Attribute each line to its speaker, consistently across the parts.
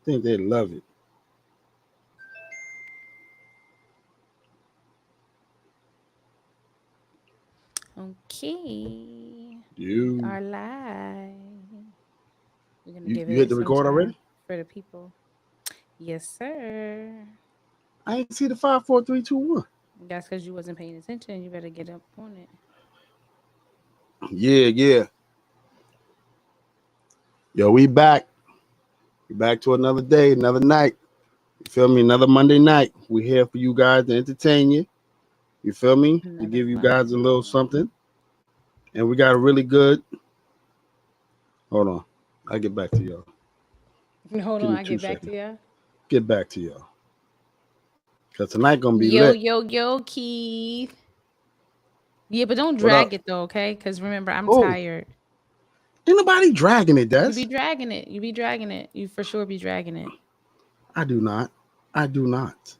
Speaker 1: think they love it.
Speaker 2: Okay. We
Speaker 1: You
Speaker 2: are live. We're gonna
Speaker 1: you,
Speaker 2: give
Speaker 1: you hit
Speaker 2: it
Speaker 1: the
Speaker 2: some
Speaker 1: record
Speaker 2: time
Speaker 1: already?
Speaker 2: for the people. Yes, sir.
Speaker 1: I ain't see the 5, 4, 3, 2, 1.
Speaker 2: That's because you wasn't paying attention. You better get up on it.
Speaker 1: Yeah, yeah. Yo, we back. We back to another day, another night. You feel me? Another Monday night. We here for you guys to entertain you. You feel me? To
Speaker 2: Another
Speaker 1: give you
Speaker 2: fun
Speaker 1: guys a little
Speaker 2: day.
Speaker 1: something. And we got a really good. Hold on. I'll get back to y'all.
Speaker 2: Hold
Speaker 1: Give
Speaker 2: on,
Speaker 1: me
Speaker 2: I
Speaker 1: two
Speaker 2: get back
Speaker 1: seconds.
Speaker 2: to you.
Speaker 1: Get back to y'all. Cause tonight gonna be
Speaker 2: Yo,
Speaker 1: lit.
Speaker 2: yo, yo, Keith. Yeah, but don't
Speaker 1: What up?
Speaker 2: drag it though, okay? Because remember, I'm
Speaker 1: Oh,
Speaker 2: tired.
Speaker 1: ain't nobody dragging it,
Speaker 2: You
Speaker 1: Des.
Speaker 2: be dragging it. You be dragging it. You for sure be dragging it.
Speaker 1: I do not. I do not.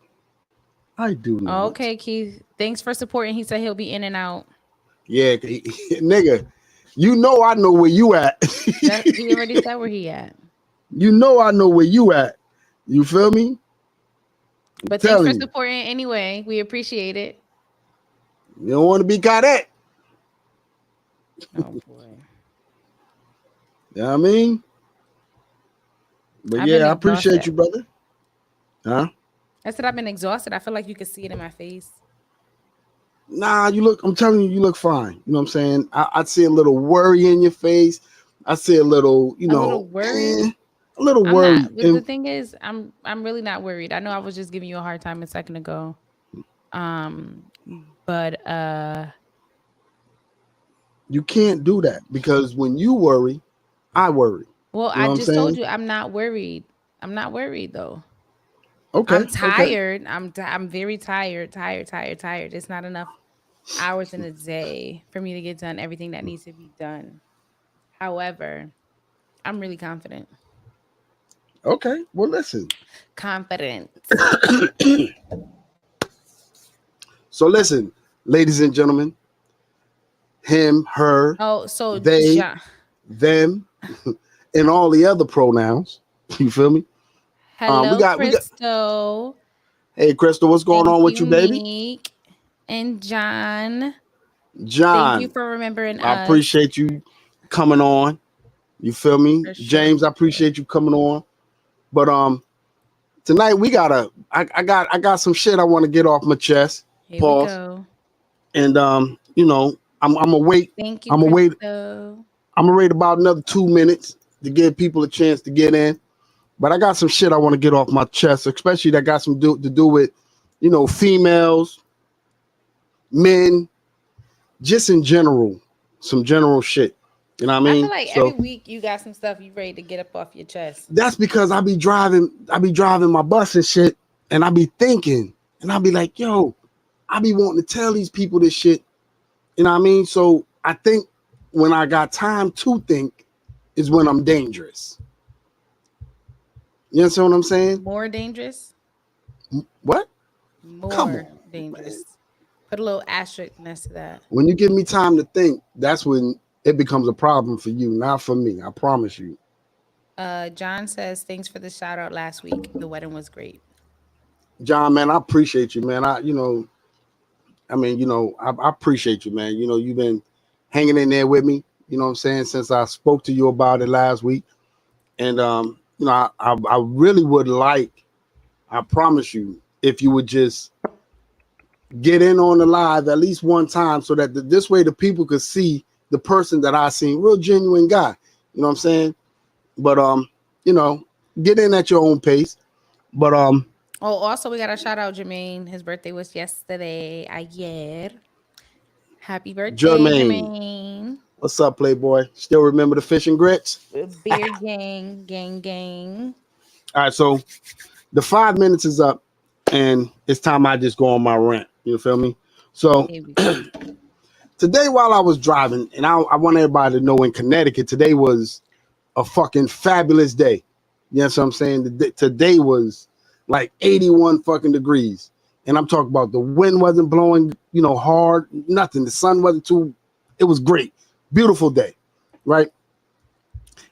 Speaker 1: I do not.
Speaker 2: Okay, Keith. Thanks for supporting. He said he'll be in and out.
Speaker 1: Yeah, nigga. You know I know where you at.
Speaker 2: That he already said where he at.
Speaker 1: You know I know where you at. You feel me? I'm
Speaker 2: But thanks for
Speaker 1: telling you.
Speaker 2: supporting anyway. We appreciate it.
Speaker 1: You don't want to be caught at.
Speaker 2: Oh boy.
Speaker 1: You know what I mean? But
Speaker 2: I've been
Speaker 1: yeah, I appreciate
Speaker 2: exhausted.
Speaker 1: you, brother. Huh?
Speaker 2: I said I've been exhausted. I feel like you could see it in my face.
Speaker 1: Nah, you look, I'm telling you, you look fine. You know what I'm saying? I see a little worry in your face. I see a little,
Speaker 2: A little worried.
Speaker 1: a little
Speaker 2: I'm
Speaker 1: worry.
Speaker 2: not, but the
Speaker 1: And
Speaker 2: thing is, I'm really not worried. I know I was just giving you a hard time a second ago. Um, but
Speaker 1: you can't do that because when you worry, I worry.
Speaker 2: well,
Speaker 1: You know
Speaker 2: I
Speaker 1: what I'm
Speaker 2: just told
Speaker 1: saying?
Speaker 2: you I'm not worried. I'm not worried though. I'm
Speaker 1: Okay, okay.
Speaker 2: tired. I'm very tired, tired. It's not enough hours in a day for me to get done everything that needs to be done. However, I'm really confident.
Speaker 1: Okay. Well, listen.
Speaker 2: Confident.
Speaker 1: So listen, ladies and gentlemen, him, her,
Speaker 2: Oh, so
Speaker 1: they,
Speaker 2: John.
Speaker 1: them, and all the other pronouns. You feel me? We
Speaker 2: Hello,
Speaker 1: got.
Speaker 2: Crystal.
Speaker 1: Hey, Crystal, what's going
Speaker 2: Thank
Speaker 1: on with
Speaker 2: you,
Speaker 1: you, baby?
Speaker 2: Meek. And John. Thank you
Speaker 1: John,
Speaker 2: for remembering
Speaker 1: I
Speaker 2: us.
Speaker 1: appreciate you coming on. You feel me?
Speaker 2: For sure,
Speaker 1: James, I
Speaker 2: for sure.
Speaker 1: appreciate you coming on. But tonight we gotta. I got some shit I want to get off my chest.
Speaker 2: Here we
Speaker 1: Pause.
Speaker 2: go.
Speaker 1: And I'm gonna wait.
Speaker 2: Thank you,
Speaker 1: I'm gonna wait.
Speaker 2: Crystal.
Speaker 1: I'm gonna wait about another 2 minutes to give people a chance to get in. But I got some shit I want to get off my chest, especially that got some to do with, females, men, just in general, some general shit. You know what I
Speaker 2: I feel
Speaker 1: mean?
Speaker 2: like every
Speaker 1: So
Speaker 2: week you got some stuff you ready to get up off your chest.
Speaker 1: that's because I be driving my bus and shit, and I be thinking, and I be like, yo, I be wanting to tell these people this shit. You know what I mean? So I think when I got time to think is when I'm dangerous. You understand what I'm saying?
Speaker 2: More dangerous?
Speaker 1: What? Come
Speaker 2: More
Speaker 1: on, man.
Speaker 2: dangerous. Put a little asterisk next to that.
Speaker 1: When you give me time to think, that's when it becomes a problem for you, not for me. I promise you.
Speaker 2: John says, thanks for the shout out last week. The wedding was great.
Speaker 1: John, man, I appreciate you, man. I appreciate you, man. You've been hanging in there with me, you know what I'm saying, since I spoke to you about it last week. And, I really would like, I promise you, if you would just get in on the live at least one time so that this way the people could see the person that I seen, real genuine guy. You know what I'm saying? But, you know, get in at your own pace. But,
Speaker 2: Oh, also, we got to shout out Jermaine. His birthday was yesterday. Ayer. Happy birthday,
Speaker 1: Jermaine,
Speaker 2: Jermaine.
Speaker 1: what's up, Playboy? Still remember the fish and grits?
Speaker 2: Beer gang, gang, gang.
Speaker 1: All right, so the 5 minutes is up, and it's time I just go on my rant. You feel me? So
Speaker 2: Here we go.
Speaker 1: today, while I was driving, and I want everybody to know in Connecticut, today was a fucking fabulous day. You know what I'm saying? Today was like 81 fucking degrees. And I'm talking about the wind wasn't blowing, hard, nothing. The sun wasn't it was great. Beautiful day, right?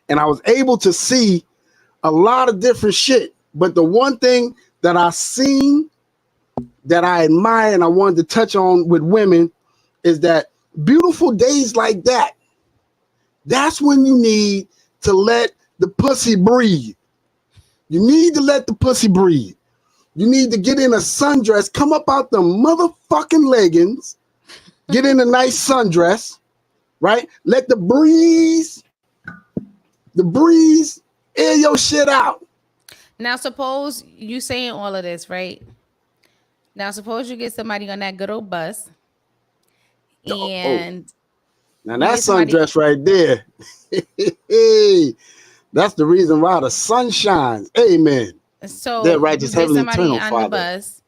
Speaker 1: And I was able to see a lot of different shit. But the one thing that I seen that I admire and I wanted to touch on with women is that beautiful days like that, that's when you need to let the pussy breathe. You need to let the pussy breathe. You need to get in a sundress, come up out the motherfucking leggings, get in a nice sundress, right? Let the breeze air your shit out.
Speaker 2: Now, suppose you saying all of this, right? Now, suppose you get somebody on that good old bus,
Speaker 1: Oh,
Speaker 2: and
Speaker 1: now
Speaker 2: you
Speaker 1: that
Speaker 2: get somebody.
Speaker 1: sundress right there. Hey, that's the reason why the sun shines. Amen. That
Speaker 2: So you
Speaker 1: righteous
Speaker 2: get
Speaker 1: heavenly
Speaker 2: somebody
Speaker 1: eternal
Speaker 2: on the
Speaker 1: Father.
Speaker 2: bus,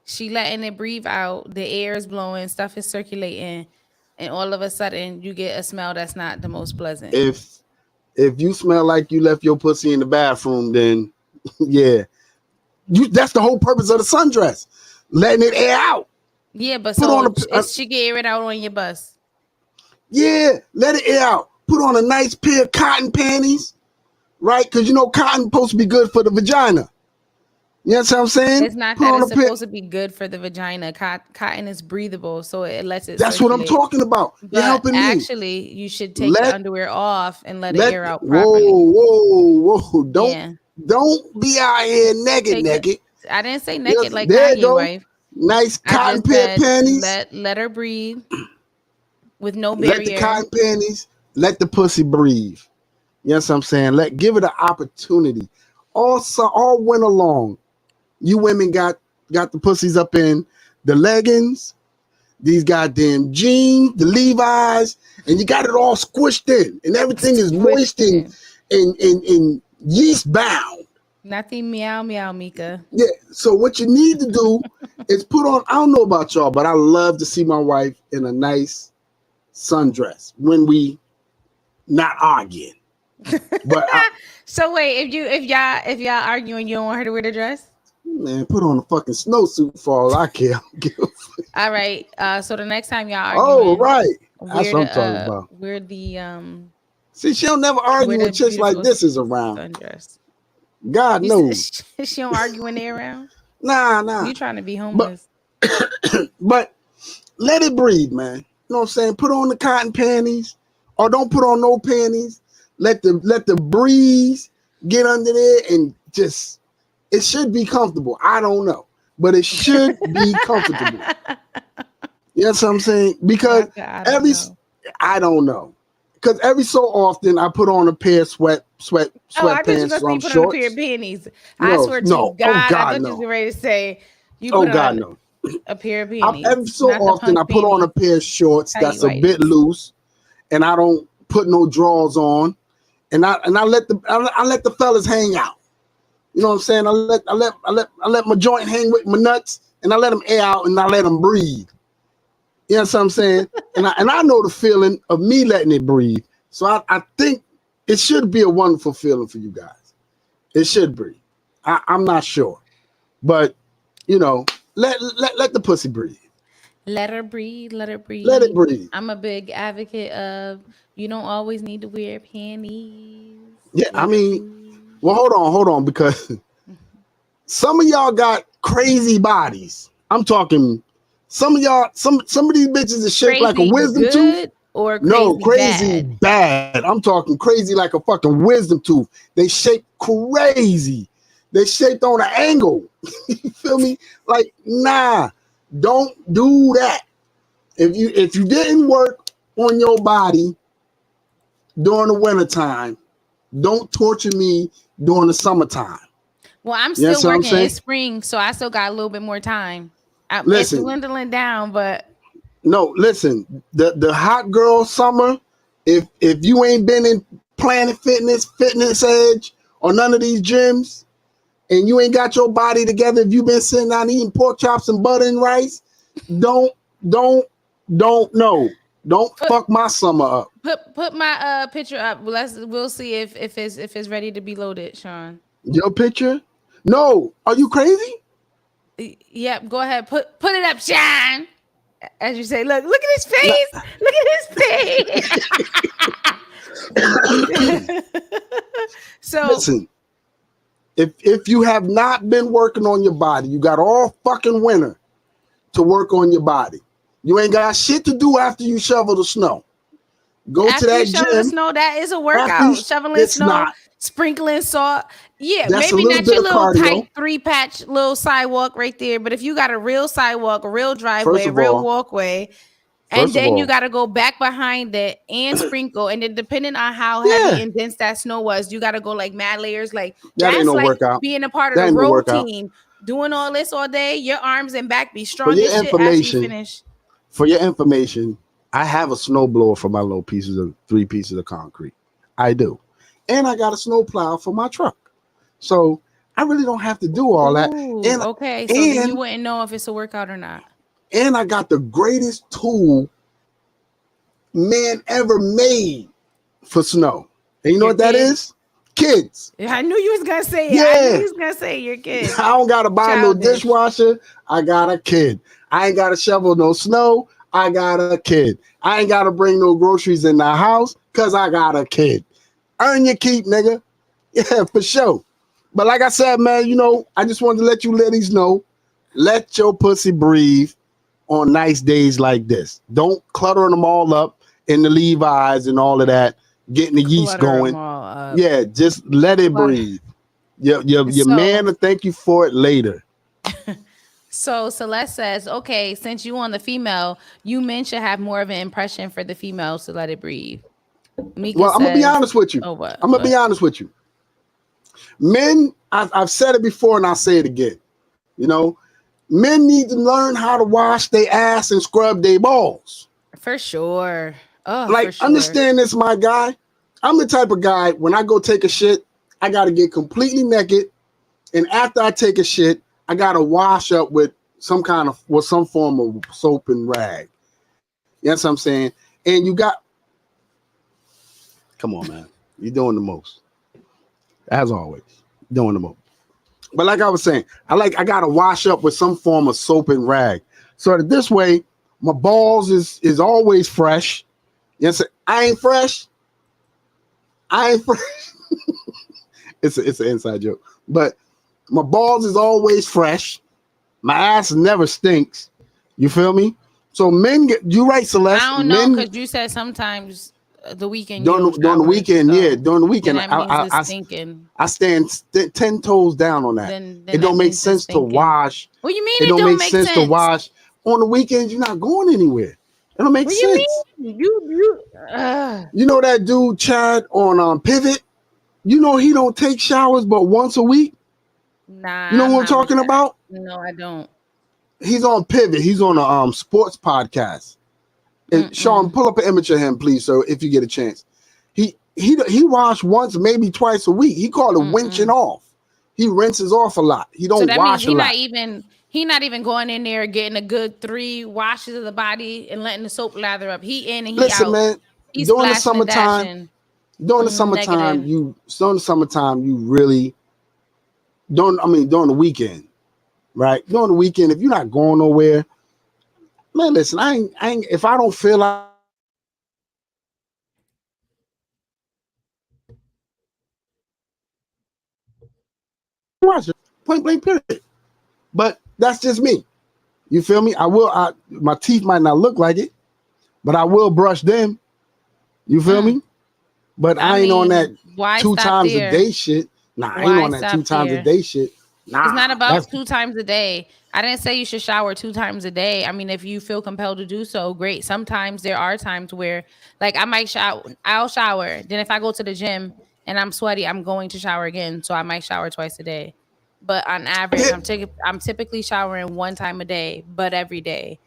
Speaker 2: she letting it breathe out, the air is blowing, stuff is circulating, and all of a sudden you get a smell that's not the most pleasant.
Speaker 1: If you smell like you left your pussy in the bathroom, then yeah, that's the whole purpose of the sundress, letting it air out.
Speaker 2: Yeah, but
Speaker 1: Put on
Speaker 2: so she can air it out on your bus.
Speaker 1: yeah, let it air out. Put on a nice pair of cotton panties, right? Because you know cotton supposed to be good for the vagina. You know what I'm saying?
Speaker 2: It's not
Speaker 1: Put
Speaker 2: that
Speaker 1: on a
Speaker 2: it's
Speaker 1: pair.
Speaker 2: supposed to be good for the vagina. Cotton is breathable, so it lets it
Speaker 1: That's what I'm
Speaker 2: circulate.
Speaker 1: talking about. You're
Speaker 2: But
Speaker 1: helping me.
Speaker 2: actually, you should take the
Speaker 1: Let
Speaker 2: underwear off and let it
Speaker 1: let
Speaker 2: air out properly.
Speaker 1: whoa.
Speaker 2: Yeah.
Speaker 1: Don't be out here naked,
Speaker 2: Take it.
Speaker 1: naked.
Speaker 2: I didn't say naked
Speaker 1: Yes,
Speaker 2: like
Speaker 1: there you
Speaker 2: Kanye
Speaker 1: go.
Speaker 2: wife.
Speaker 1: Nice
Speaker 2: I
Speaker 1: cotton
Speaker 2: just
Speaker 1: pair of
Speaker 2: said
Speaker 1: panties.
Speaker 2: let her breathe with no
Speaker 1: Let the
Speaker 2: barrier.
Speaker 1: cotton panties. Let the pussy breathe. Yes, I'm saying. Give it an opportunity. All winter long, you women got the pussies up in the leggings, these goddamn jeans, the Levi's, and you got it all squished in, and everything is moist
Speaker 2: Squished in.
Speaker 1: and yeast bound.
Speaker 2: Nothing meow meow Mika.
Speaker 1: Yeah. So what you need to do is put on. I don't know about y'all, but I love to see my wife in a nice sundress when we not arguing. But
Speaker 2: So wait, if y'all arguing, you don't want her to wear the dress?
Speaker 1: man, put on a fucking snowsuit for all I care.
Speaker 2: All right. So the next time y'all
Speaker 1: Oh,
Speaker 2: arguing,
Speaker 1: right. That's
Speaker 2: wear
Speaker 1: what I'm talking about. See, she'll never
Speaker 2: wear
Speaker 1: argue
Speaker 2: the
Speaker 1: when chicks like
Speaker 2: beautiful
Speaker 1: this is around.
Speaker 2: sundress.
Speaker 1: God
Speaker 2: You
Speaker 1: knows.
Speaker 2: she don't argue when they around.
Speaker 1: Nah.
Speaker 2: You trying to be
Speaker 1: But
Speaker 2: homeless?
Speaker 1: but let it breathe, man. You know what I'm saying? Put on the cotton panties, or don't put on no panties. Let the breeze get under there and just it should be comfortable. I don't know, but it should be comfortable. You know what I'm saying? Because
Speaker 2: I don't
Speaker 1: every
Speaker 2: know.
Speaker 1: I don't know. Because every so often I put on a pair of
Speaker 2: Oh, I thought you
Speaker 1: sweatpants,
Speaker 2: gonna say you
Speaker 1: some
Speaker 2: put on a pair of
Speaker 1: shorts.
Speaker 2: panties. I
Speaker 1: No,
Speaker 2: swear to
Speaker 1: no. Oh
Speaker 2: God, I
Speaker 1: God,
Speaker 2: thought you was
Speaker 1: no.
Speaker 2: ready to say you
Speaker 1: Oh
Speaker 2: put
Speaker 1: God,
Speaker 2: on
Speaker 1: no.
Speaker 2: a pair of panties,
Speaker 1: Every so
Speaker 2: not the
Speaker 1: often I
Speaker 2: punk
Speaker 1: put on a
Speaker 2: panties,
Speaker 1: pair of shorts
Speaker 2: tight
Speaker 1: that's a bit
Speaker 2: whities.
Speaker 1: loose, and I don't put no drawers on, and I let the fellas hang out. You know what I'm saying? I let my joint hang with my nuts, and I let them air out, and I let them breathe. You know what I'm saying? And I know the feeling of me letting it breathe. So I think it should be a wonderful feeling for you guys. It should be. I'm not sure, but you know, let the pussy breathe.
Speaker 2: Let her breathe. Let her
Speaker 1: Let it
Speaker 2: breathe.
Speaker 1: breathe.
Speaker 2: I'm a big advocate of you don't always need to wear panties.
Speaker 1: Yeah, I
Speaker 2: Let her
Speaker 1: mean,
Speaker 2: breathe.
Speaker 1: well, hold on, because some of y'all got crazy bodies. I'm talking some of y'all, some of these bitches is shaped like a
Speaker 2: Crazy
Speaker 1: wisdom tooth.
Speaker 2: good or
Speaker 1: No,
Speaker 2: crazy
Speaker 1: crazy
Speaker 2: bad?
Speaker 1: bad. I'm talking crazy like a fucking wisdom tooth. They shaped crazy. They shaped on an angle. You feel me? Like, nah, don't do that. If you didn't work on your body during the wintertime, don't torture me during the summertime.
Speaker 2: Well, I'm
Speaker 1: You know
Speaker 2: still
Speaker 1: what I'm
Speaker 2: working.
Speaker 1: saying?
Speaker 2: It's spring, so I still got a little bit more time. It's
Speaker 1: Listen,
Speaker 2: dwindling down, but
Speaker 1: no, listen. The hot girl summer. If you ain't been in Planet Fitness, Fitness Edge, or none of these gyms, and you ain't got your body together, if you've been sitting down eating pork chops and butter and rice, don't don't no. Don't
Speaker 2: put
Speaker 1: fuck my summer up.
Speaker 2: put my picture up. We'll see if it's ready to be loaded, Sean.
Speaker 1: Your picture? No. Are you crazy?
Speaker 2: Yep, go ahead. Put it up, Sean. As you say, look at his
Speaker 1: No,
Speaker 2: face. Look at his face. So
Speaker 1: listen. If you have not been working on your body, you got all fucking winter to work on your body. You ain't got shit to do after you shovel the snow. Go to
Speaker 2: After you
Speaker 1: that
Speaker 2: shovel the
Speaker 1: gym.
Speaker 2: snow, that is a
Speaker 1: After you,
Speaker 2: workout. Shoveling
Speaker 1: it's
Speaker 2: snow,
Speaker 1: not.
Speaker 2: sprinkling salt. Yeah,
Speaker 1: That's a
Speaker 2: maybe
Speaker 1: little
Speaker 2: not
Speaker 1: bit
Speaker 2: your
Speaker 1: of
Speaker 2: little
Speaker 1: cardio.
Speaker 2: tight 3-patch little sidewalk right there, but if you got a real sidewalk, a real
Speaker 1: First
Speaker 2: driveway, a
Speaker 1: of
Speaker 2: real
Speaker 1: all,
Speaker 2: walkway, and
Speaker 1: first of
Speaker 2: then you
Speaker 1: all,
Speaker 2: got to go back behind it and sprinkle, and then depending on how heavy
Speaker 1: yeah,
Speaker 2: and dense that snow was, you got to go like mad layers. Like
Speaker 1: that ain't
Speaker 2: that's
Speaker 1: no
Speaker 2: like
Speaker 1: workout.
Speaker 2: being a part of
Speaker 1: That
Speaker 2: the
Speaker 1: ain't no
Speaker 2: road
Speaker 1: workout.
Speaker 2: team, doing all this all day. Your arms and back be
Speaker 1: For
Speaker 2: strong
Speaker 1: your
Speaker 2: as shit after you
Speaker 1: information,
Speaker 2: finish.
Speaker 1: for your information, I have a snow blower for my little pieces of 3 pieces of concrete. I do. And I got a snow plow for my truck. So I really don't have to do all that.
Speaker 2: Ooh,
Speaker 1: And
Speaker 2: okay. So then you
Speaker 1: and
Speaker 2: wouldn't know if it's a workout or not.
Speaker 1: and I got the greatest tool man ever made for snow. And you know
Speaker 2: Your
Speaker 1: what that
Speaker 2: kid.
Speaker 1: is? Kids.
Speaker 2: I knew you was gonna say it. I knew you
Speaker 1: Yeah.
Speaker 2: was gonna say your kid.
Speaker 1: I don't gotta buy no
Speaker 2: Childish.
Speaker 1: dishwasher. I got a kid. I ain't gotta shovel no snow. I got a kid. I ain't gotta bring no groceries in the house because I got a kid. Earn your keep, nigga. Yeah, for sure. But like I said, man, I just wanted to let you ladies know, let your pussy breathe on nice days like this. Don't clutter them all up in the Levi's and all of that, getting the yeast
Speaker 2: Clutter them
Speaker 1: going.
Speaker 2: all up.
Speaker 1: Yeah, just let it
Speaker 2: Clutter.
Speaker 1: breathe. Your man
Speaker 2: So,
Speaker 1: will thank you for it later.
Speaker 2: so Celeste says, okay, since you on the female, you men should have more of an impression for the females to let it breathe. Mika
Speaker 1: Well, I'm gonna be
Speaker 2: says,
Speaker 1: honest with you.
Speaker 2: oh what?
Speaker 1: I'm gonna be
Speaker 2: What?
Speaker 1: honest with you. Men, I've said it before and I'll say it again. You know, men need to learn how to wash their ass and scrub their balls.
Speaker 2: For sure. Oh, for
Speaker 1: Like,
Speaker 2: sure.
Speaker 1: understand this, my guy. I'm the type of guy, when I go take a shit, I gotta get completely naked. And after I take a shit, I gotta wash up with some form of soap and rag. You know what I'm saying? And you got, come on, man. You're doing the most. As always. Doing the most. But like I was saying, I gotta wash up with some form of soap and rag. So that this way, my balls is always fresh. Yes, I ain't fresh. I ain't fresh. It's an inside joke. But my balls is always fresh. My ass never stinks. You feel me? So men get you right, Celeste.
Speaker 2: I don't know,
Speaker 1: Men
Speaker 2: because you said sometimes the weekend you
Speaker 1: during
Speaker 2: don't
Speaker 1: during the
Speaker 2: shower.
Speaker 1: weekend, yeah,
Speaker 2: So
Speaker 1: during the
Speaker 2: then
Speaker 1: weekend,
Speaker 2: that means it's stinking.
Speaker 1: I stand 10 toes down on that.
Speaker 2: Then
Speaker 1: It
Speaker 2: that
Speaker 1: don't make
Speaker 2: means it's
Speaker 1: sense to
Speaker 2: stinking.
Speaker 1: wash.
Speaker 2: What you mean
Speaker 1: It
Speaker 2: it
Speaker 1: don't
Speaker 2: don't
Speaker 1: make
Speaker 2: make
Speaker 1: sense to
Speaker 2: sense?
Speaker 1: wash on the weekends. You're not going anywhere. It don't make
Speaker 2: What you
Speaker 1: sense.
Speaker 2: mean? You
Speaker 1: You know that dude Chad on Pivot? You know he don't take showers but once a week. You
Speaker 2: Nah,
Speaker 1: know
Speaker 2: I'm
Speaker 1: what I'm
Speaker 2: not with
Speaker 1: talking
Speaker 2: that.
Speaker 1: about?
Speaker 2: No, I don't.
Speaker 1: He's on Pivot. He's on a sports podcast. And Sean,
Speaker 2: Mm-mm.
Speaker 1: pull up an image of him, please, sir, if you get a chance. He washed once, maybe twice a week. He called it winching
Speaker 2: Mm-mm.
Speaker 1: off. He rinses off a lot. He
Speaker 2: So
Speaker 1: don't
Speaker 2: that means
Speaker 1: wash a lot.
Speaker 2: he not even going in there getting a good 3 washes of the body and letting the soap lather up. He in and he
Speaker 1: Listen,
Speaker 2: out.
Speaker 1: man,
Speaker 2: He
Speaker 1: during the
Speaker 2: splashing and
Speaker 1: summertime,
Speaker 2: dashing.
Speaker 1: during the summertime,
Speaker 2: Negative.
Speaker 1: you really during the weekend, right? During the weekend, if you're not going nowhere, man, listen, I ain't if I don't feel like watch it, point blank period. But that's just me. You feel me? My teeth might not look like it, but I will brush them. You feel
Speaker 2: Mm.
Speaker 1: me? But
Speaker 2: I
Speaker 1: I ain't on that
Speaker 2: mean, why
Speaker 1: two
Speaker 2: stop
Speaker 1: times a
Speaker 2: there?
Speaker 1: day shit. Nah, I ain't
Speaker 2: Why
Speaker 1: on that
Speaker 2: stop
Speaker 1: two times a
Speaker 2: there?
Speaker 1: day shit.
Speaker 2: It's
Speaker 1: Nah,
Speaker 2: not about
Speaker 1: that's
Speaker 2: 2 times a day. I didn't say you should shower 2 times a day. I mean, if you feel compelled to do so, great. Sometimes there are times where, like, I might shower. I'll shower. Then if I go to the gym and I'm sweaty, I'm going to shower again. So I might shower twice a day. But on average, I'm typically showering 1 time a day, but every day.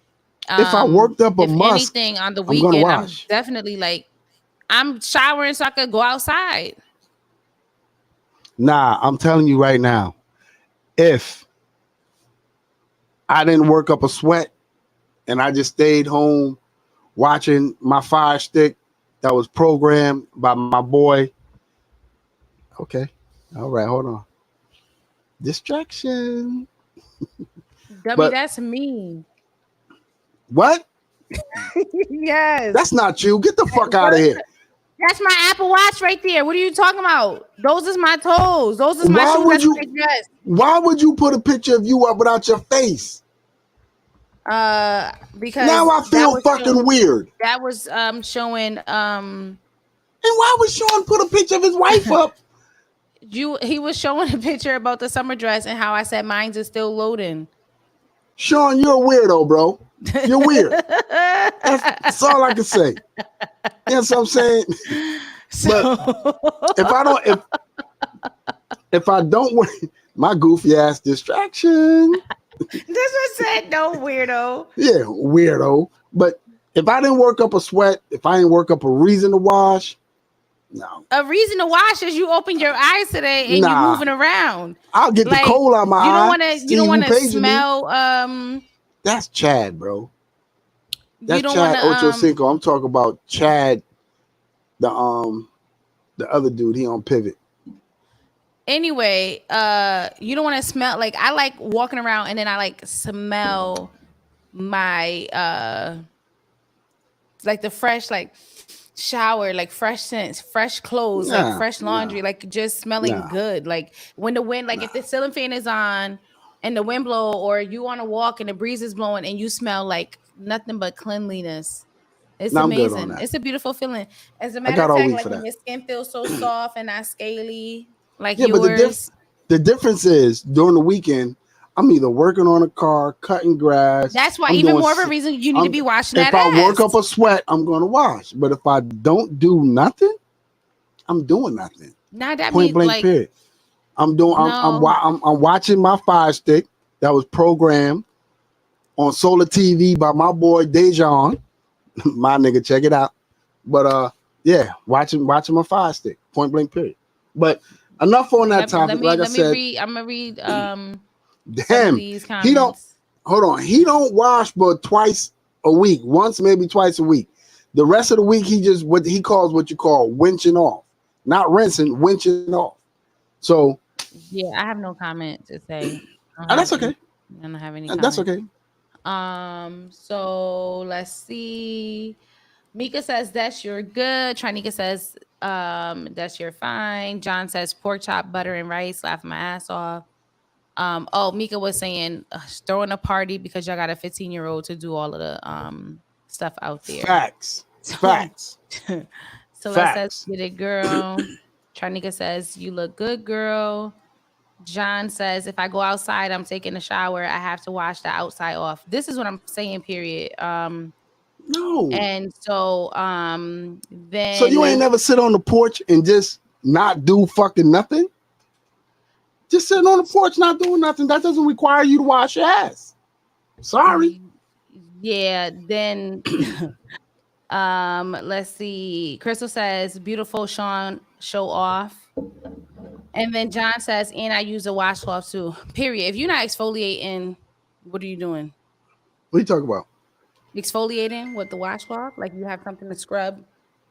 Speaker 1: if I worked up a
Speaker 2: If
Speaker 1: musk,
Speaker 2: anything, on the
Speaker 1: I'm gonna
Speaker 2: weekend, I'm
Speaker 1: wash.
Speaker 2: definitely like I'm showering so I could go outside.
Speaker 1: Nah, I'm telling you right now, if I didn't work up a sweat and I just stayed home watching my fire stick that was programmed by my boy. Okay. All right, hold on. Distraction.
Speaker 2: Dummy,
Speaker 1: But
Speaker 2: that's me.
Speaker 1: what?
Speaker 2: Yes.
Speaker 1: That's not you. Get the fuck out of
Speaker 2: What?
Speaker 1: here.
Speaker 2: That's my Apple Watch right there. What are you talking about? Those is my toes. Those is my
Speaker 1: Why
Speaker 2: shoes.
Speaker 1: would
Speaker 2: That's
Speaker 1: you?
Speaker 2: my dress.
Speaker 1: Why would you put a picture of you up without your face? Now
Speaker 2: Because
Speaker 1: I feel fucking weird.
Speaker 2: that was showing
Speaker 1: And why would Sean put a picture of his wife up?
Speaker 2: he was showing a picture about the summer dress and how I said mine's is still loading.
Speaker 1: Sean, you're a weirdo, bro. You're weird. That's all I can say. You know what I'm saying?
Speaker 2: So
Speaker 1: But if I don't want my goofy ass distraction.
Speaker 2: this was said no weirdo.
Speaker 1: Yeah, weirdo. But if I didn't work up a sweat, if I didn't work up a reason to wash, no.
Speaker 2: A reason to wash is you open your eyes today and you're moving around.
Speaker 1: I'll get the coal out my eye.
Speaker 2: You don't want to smell
Speaker 1: That's Chad, bro. That's
Speaker 2: you don't
Speaker 1: Chad
Speaker 2: wanna,
Speaker 1: Ocho Cinco. I'm talking about Chad, the other dude. He on Pivot.
Speaker 2: Anyway, you don't want to smell like I like walking around and then I like smell my like the fresh like shower, like fresh scents, fresh clothes, like fresh laundry, like just smelling good. Like when the wind, like if the ceiling fan is on and the wind blow, or you on a walk and the breeze is blowing and you smell like nothing but cleanliness. It's amazing. It's a beautiful feeling. As a matter of fact, like when your skin feels so soft and not scaly, like yours.
Speaker 1: But the difference is during the weekend, I'm either working on a car, cutting grass.
Speaker 2: That's why even more of a reason you need to be washing that ass.
Speaker 1: If I work up a sweat, I'm going to wash. But if I don't do nothing, I'm doing nothing.
Speaker 2: Now that
Speaker 1: point
Speaker 2: means
Speaker 1: blank
Speaker 2: like
Speaker 1: period. I'm watching my Fire Stick that was programmed on Solar TV by my boy Dejan. My nigga, check it out. But yeah, watching my Fire Stick. Point blank period. But enough on that topic. Like I said,
Speaker 2: I'm gonna read
Speaker 1: damn, he don't hold on. He don't wash but twice a week, once maybe twice a week. The rest of the week he just what he calls what you call winching off, not rinsing, winching off. So
Speaker 2: yeah, I have no comment to say.
Speaker 1: That's okay.
Speaker 2: I don't have any.
Speaker 1: That's okay.
Speaker 2: So let's see. Mika says that's your good. Trinika says that's your fine. John says pork chop, butter, and rice. Laughing my ass off. Mika was saying throwing a party because y'all got a 15-year-old to do all of the stuff out there.
Speaker 1: Facts.
Speaker 2: Celeste says get it, girl. Trinika says you look good, girl. John says if I go outside, I'm taking a shower. I have to wash the outside off. This is what I'm saying. Period.
Speaker 1: No.
Speaker 2: And so then.
Speaker 1: So you ain't never sit on the porch and just not do fucking nothing? Just sitting on the porch not doing nothing. That doesn't require you to wash your ass. Sorry.
Speaker 2: Yeah. Then let's see. Crystal says beautiful Sean show off. And then John says, and I use a washcloth too. Period. If you're not exfoliating, what are you doing?
Speaker 1: What are you talking about?
Speaker 2: Exfoliating with the washcloth? Like you have something to scrub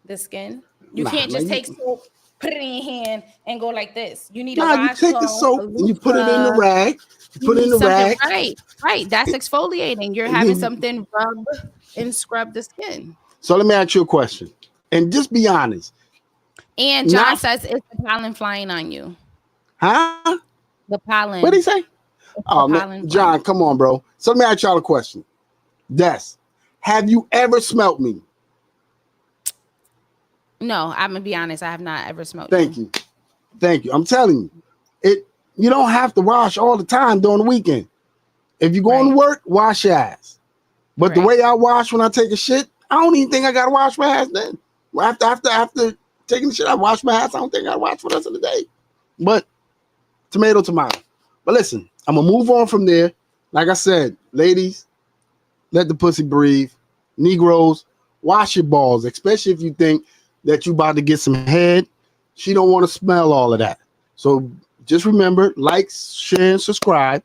Speaker 2: the skin? You can't just take soap, put it in your hand, and go like this. You need a washcloth.
Speaker 1: You take the soap and you put it in the rag. Put it in the rag.
Speaker 2: Right. That's exfoliating. You're having something rub and scrub the skin.
Speaker 1: So let me ask you a question. And just be honest.
Speaker 2: And John says it's the pollen flying on you.
Speaker 1: Huh?
Speaker 2: The pollen.
Speaker 1: What did he say? Oh, man. John, come on, bro. So let me ask y'all a question. Des, have you ever smelt me?
Speaker 2: No, I'm gonna be honest. I have not ever smelled.
Speaker 1: Thank you. I'm telling you, you don't have to wash all the time during the weekend. If you're going to work, wash your ass. But the way I wash when I take a shit, I don't even think I gotta wash my ass then. After taking the shit, I wash my ass. I don't think I gotta wash for the rest of the day. But tomato. But listen, I'm gonna move on from there. Like I said, ladies, let the pussy breathe. Negroes, wash your balls, especially if you think that you about to get some head. She don't want to smell all of that. So just remember, like, share, and subscribe.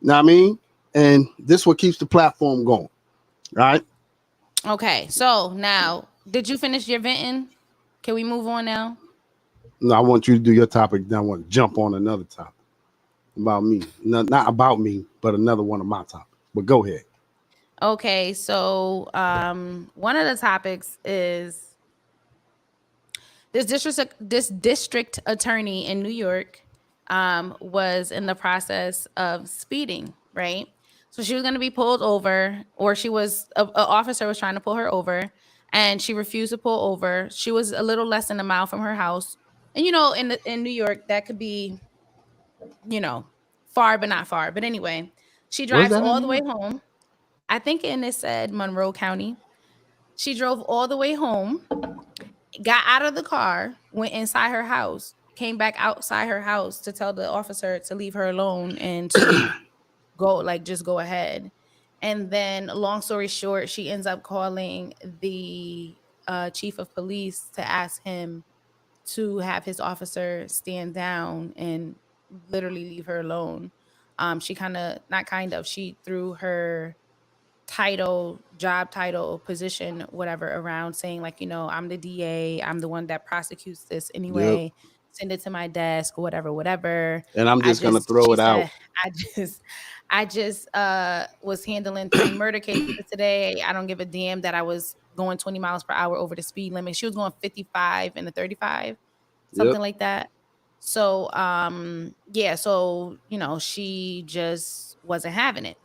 Speaker 1: Know what I mean? And this is what keeps the platform going. All right?
Speaker 2: Okay. So now, did you finish your venting? Can we move on now?
Speaker 1: No, I want you to do your topic. Then I want to jump on another topic about me. Not about me, but another one of my topics. But go ahead.
Speaker 2: Okay. So one of the topics is This district attorney in New York was in the process of speeding, right? So she was going to be pulled over, or she was a officer was trying to pull her over, and she refused to pull over. She was a little less than a mile from her house, and in New York, that could be you know far, but not far. But anyway, she
Speaker 1: Was
Speaker 2: drives
Speaker 1: that in
Speaker 2: all
Speaker 1: New
Speaker 2: the way
Speaker 1: York?
Speaker 2: home. I think in it said Monroe County. She drove all the way home, got out of the car, went inside her house, came back outside her house to tell the officer to leave her alone and to go, like, just go ahead. And then, long story short, she ends up calling the chief of police to ask him to have his officer stand down and literally leave her alone. She kind of, not kind of, she threw her job title, position, whatever around, saying, like, I'm the DA, I'm the one that prosecutes this
Speaker 1: Yep.
Speaker 2: anyway. Send it to my desk, whatever, whatever.
Speaker 1: And I'm
Speaker 2: I
Speaker 1: just gonna
Speaker 2: just,
Speaker 1: throw
Speaker 2: she
Speaker 1: it out.
Speaker 2: said, I just, I just was handling 3 murder cases today. I don't give a damn that I was going 20 miles per hour over the speed limit. She was going 55 and a 35,
Speaker 1: Yep.
Speaker 2: something like that. So, yeah, so, she just wasn't having it.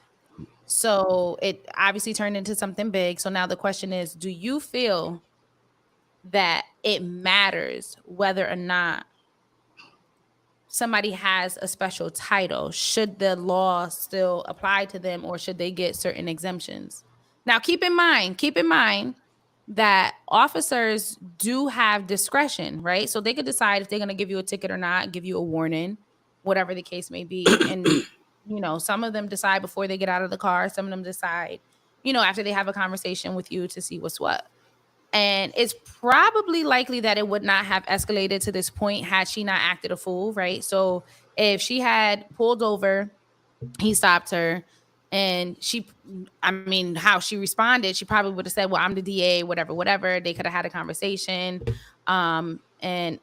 Speaker 2: So it obviously turned into something big. So now the question is, do you feel that it matters whether or not somebody has a special title? Should the law still apply to them, or should they get certain exemptions? Now, keep in mind that officers do have discretion, right? So they could decide if they're going to give you a ticket or not, give you a warning, whatever the case may be. And, some of them decide before they get out of the car. Some of them decide, after they have a conversation with you to see what's what. And it's probably likely that it would not have escalated to this point had she not acted a fool, right? So if she had pulled over, he stopped her, and how she responded, she probably would have said, well, I'm the DA, whatever, whatever. They could have had a conversation. And they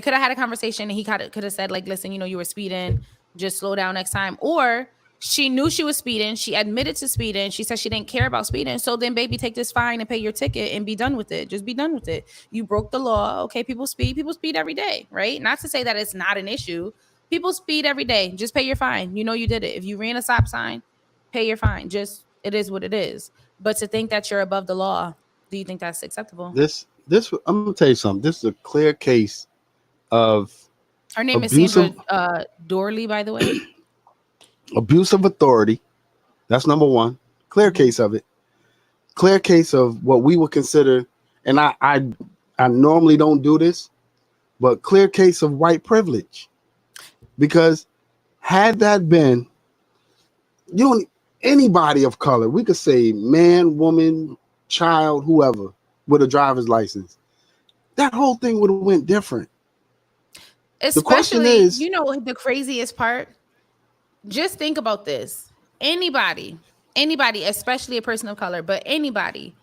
Speaker 2: could have had a conversation, and he could have said, like, listen, you were speeding, just slow down next time. Or she knew she was speeding, she admitted to speeding, she said she didn't care about speeding, so then, baby, take this fine and pay your ticket and be done with it. Just be done with it. You broke the law. Okay, people speed every day, right? Not to say that it's not an issue. People speed every day. Just pay your fine. You did it. If you ran a stop sign, pay your fine. Just, it is what it is. But to think that you're above the law, do you think that's acceptable?
Speaker 1: This I'm gonna tell you something. This is a clear case of
Speaker 2: Her name is
Speaker 1: abusive
Speaker 2: Sandra Dorley, by the way.
Speaker 1: abuse of authority. That's number one. Clear case of it. Clear case of what we would consider, and I normally don't do this, but clear case of white privilege. Because had that been you don't anybody of color, we could say man, woman, child, whoever, with a driver's license, that whole thing would have went different. The question
Speaker 2: Especially,
Speaker 1: is,
Speaker 2: the craziest part? Just think about this. Anybody, especially a person of color, but anybody,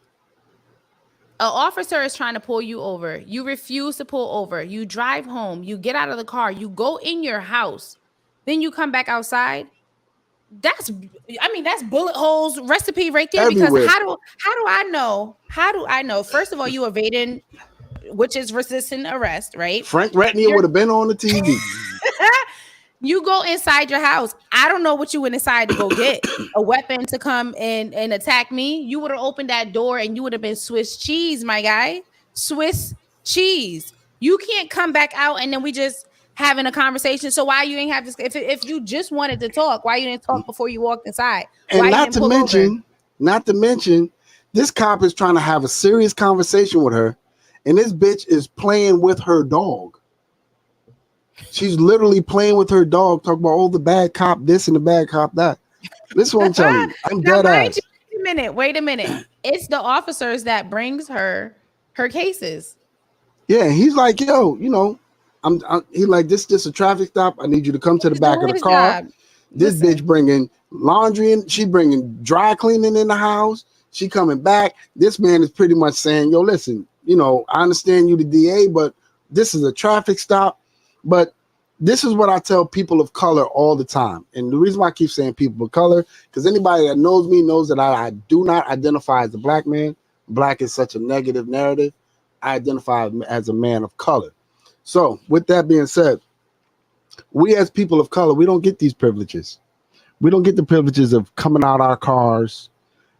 Speaker 2: an officer is trying to pull you over. You refuse to pull over. You drive home. You get out of the car. You go in your house. Then you come back outside. That's bullet holes recipe right there. Because
Speaker 1: everywhere.
Speaker 2: how do I know? How do I know? First of all, you evading, which is resisting arrest, right?
Speaker 1: Frank Ratnier would have been on the TV.
Speaker 2: You go inside your house. I don't know what you went inside to go get. A weapon to come and attack me. You would have opened that door and you would have been Swiss cheese, my guy. Swiss cheese. You can't come back out and then we just having a conversation. So why you ain't have this? If you just wanted to talk, why you didn't talk before you walked inside?
Speaker 1: And
Speaker 2: Why you
Speaker 1: not
Speaker 2: didn't
Speaker 1: to
Speaker 2: pull over?
Speaker 1: not to mention, this cop is trying to have a serious conversation with her, and this bitch is playing with her dog. She's literally playing with her dog, talking about, oh, the bad cop this and the bad cop that. This is what I'm telling you. I'm
Speaker 2: Now,
Speaker 1: dead ass.
Speaker 2: wait a minute. It's the officers that brings her cases.
Speaker 1: Yeah, he's like, yo, he like, this a traffic stop. I need you to come to the
Speaker 2: He's
Speaker 1: back of
Speaker 2: doing
Speaker 1: the
Speaker 2: his
Speaker 1: car.
Speaker 2: job.
Speaker 1: This
Speaker 2: Listen.
Speaker 1: bitch bringing laundry in. She bringing dry cleaning in the house. She coming back. This man is pretty much saying, yo, listen, I understand you the DA, but this is a traffic stop. But this is what I tell people of color all the time. And the reason why I keep saying people of color, because anybody that knows me knows that I do not identify as a black man. Black is such a negative narrative. identify as a man of color. So, with that being said, we as people of color, we don't get these privileges. We don't get the privileges of coming out our cars